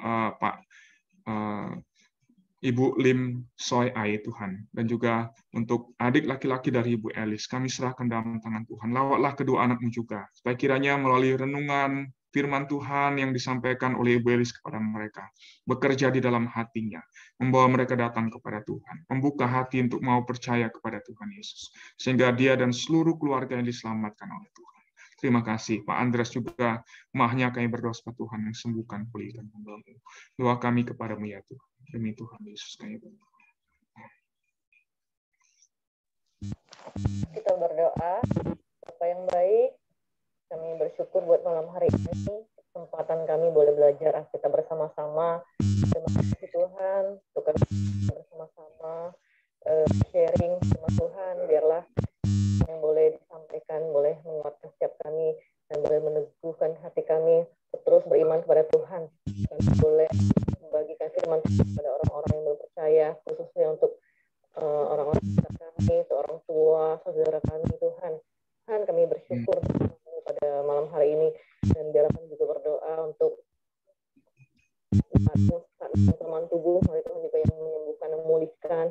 Ibu Lim Choi Ai Tuhan, dan juga untuk adik laki-laki dari Ibu Elis, kami serahkan dalam tangan Tuhan. Lawatlah kedua anakmu juga, supaya kiranya melalui renungan firman Tuhan yang disampaikan oleh Ibu Elis kepada mereka, bekerja di dalam hatinya, membawa mereka datang kepada Tuhan, membuka hati untuk mau percaya kepada Tuhan Yesus, sehingga dia dan seluruh keluarga yang diselamatkan oleh Tuhan. Terima kasih. Pak Andreas juga, mahnya kami berdoa supaya Tuhan yang sembuhkan, pulihkan hamba-Mu. Doa kami kepadamu ya Tuhan. Demi Tuhan Yesus kami berdoa. Kita berdoa, Bapa yang baik, kami bersyukur buat malam hari ini, kesempatan kesempatan kami boleh belajar kita bersama-sama. Terima kasih Tuhan untuk kami bersama-sama sharing sama Tuhan, biarlah yang boleh disampaikan boleh menguatkan setiap kami dan boleh meneguhkan hati kami terus beriman kepada Tuhan, dan boleh membagikan firman kepada orang-orang yang belum percaya, khususnya untuk orang-orang kami, orang tua, saudara kami. Tuhan kami bersyukur pada malam hari ini, dan biarlah kami juga berdoa untuk kelemahan tubuh, Tuhan juga yang menyembuhkan dan memulihkan.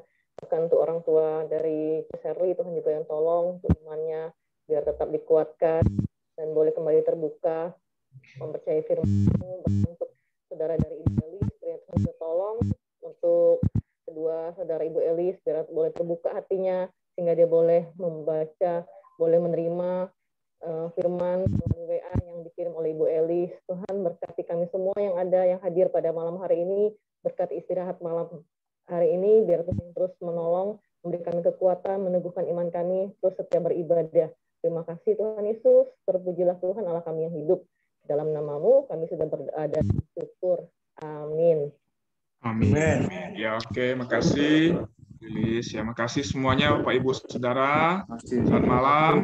Bahkan untuk orang tua dari Shirley, Tuhan juga yang tolong untuk imannya biar tetap dikuatkan dan boleh kembali terbuka mempercayai firman-Mu. Untuk saudara dari Ibu Elis, Tuhan juga tolong untuk kedua saudara Ibu Elis biar boleh terbuka hatinya sehingga dia boleh membaca, boleh menerima firman WA yang dikirim oleh Ibu Elis. Tuhan berkati kami semua yang ada, yang hadir pada malam hari ini, berkati istirahat malam hari ini, biar Tuhan terus menolong, memberi kami kekuatan, meneguhkan iman kami, terus setia beribadah. Terima kasih Tuhan Yesus, terpujilah Tuhan Allah kami yang hidup. Dalam nama-Mu kami sudah berada syukur. Amin. Amin. Ya, oke, makasih Lilis. Ya, makasih semuanya Bapak Ibu Saudara. Selamat malam.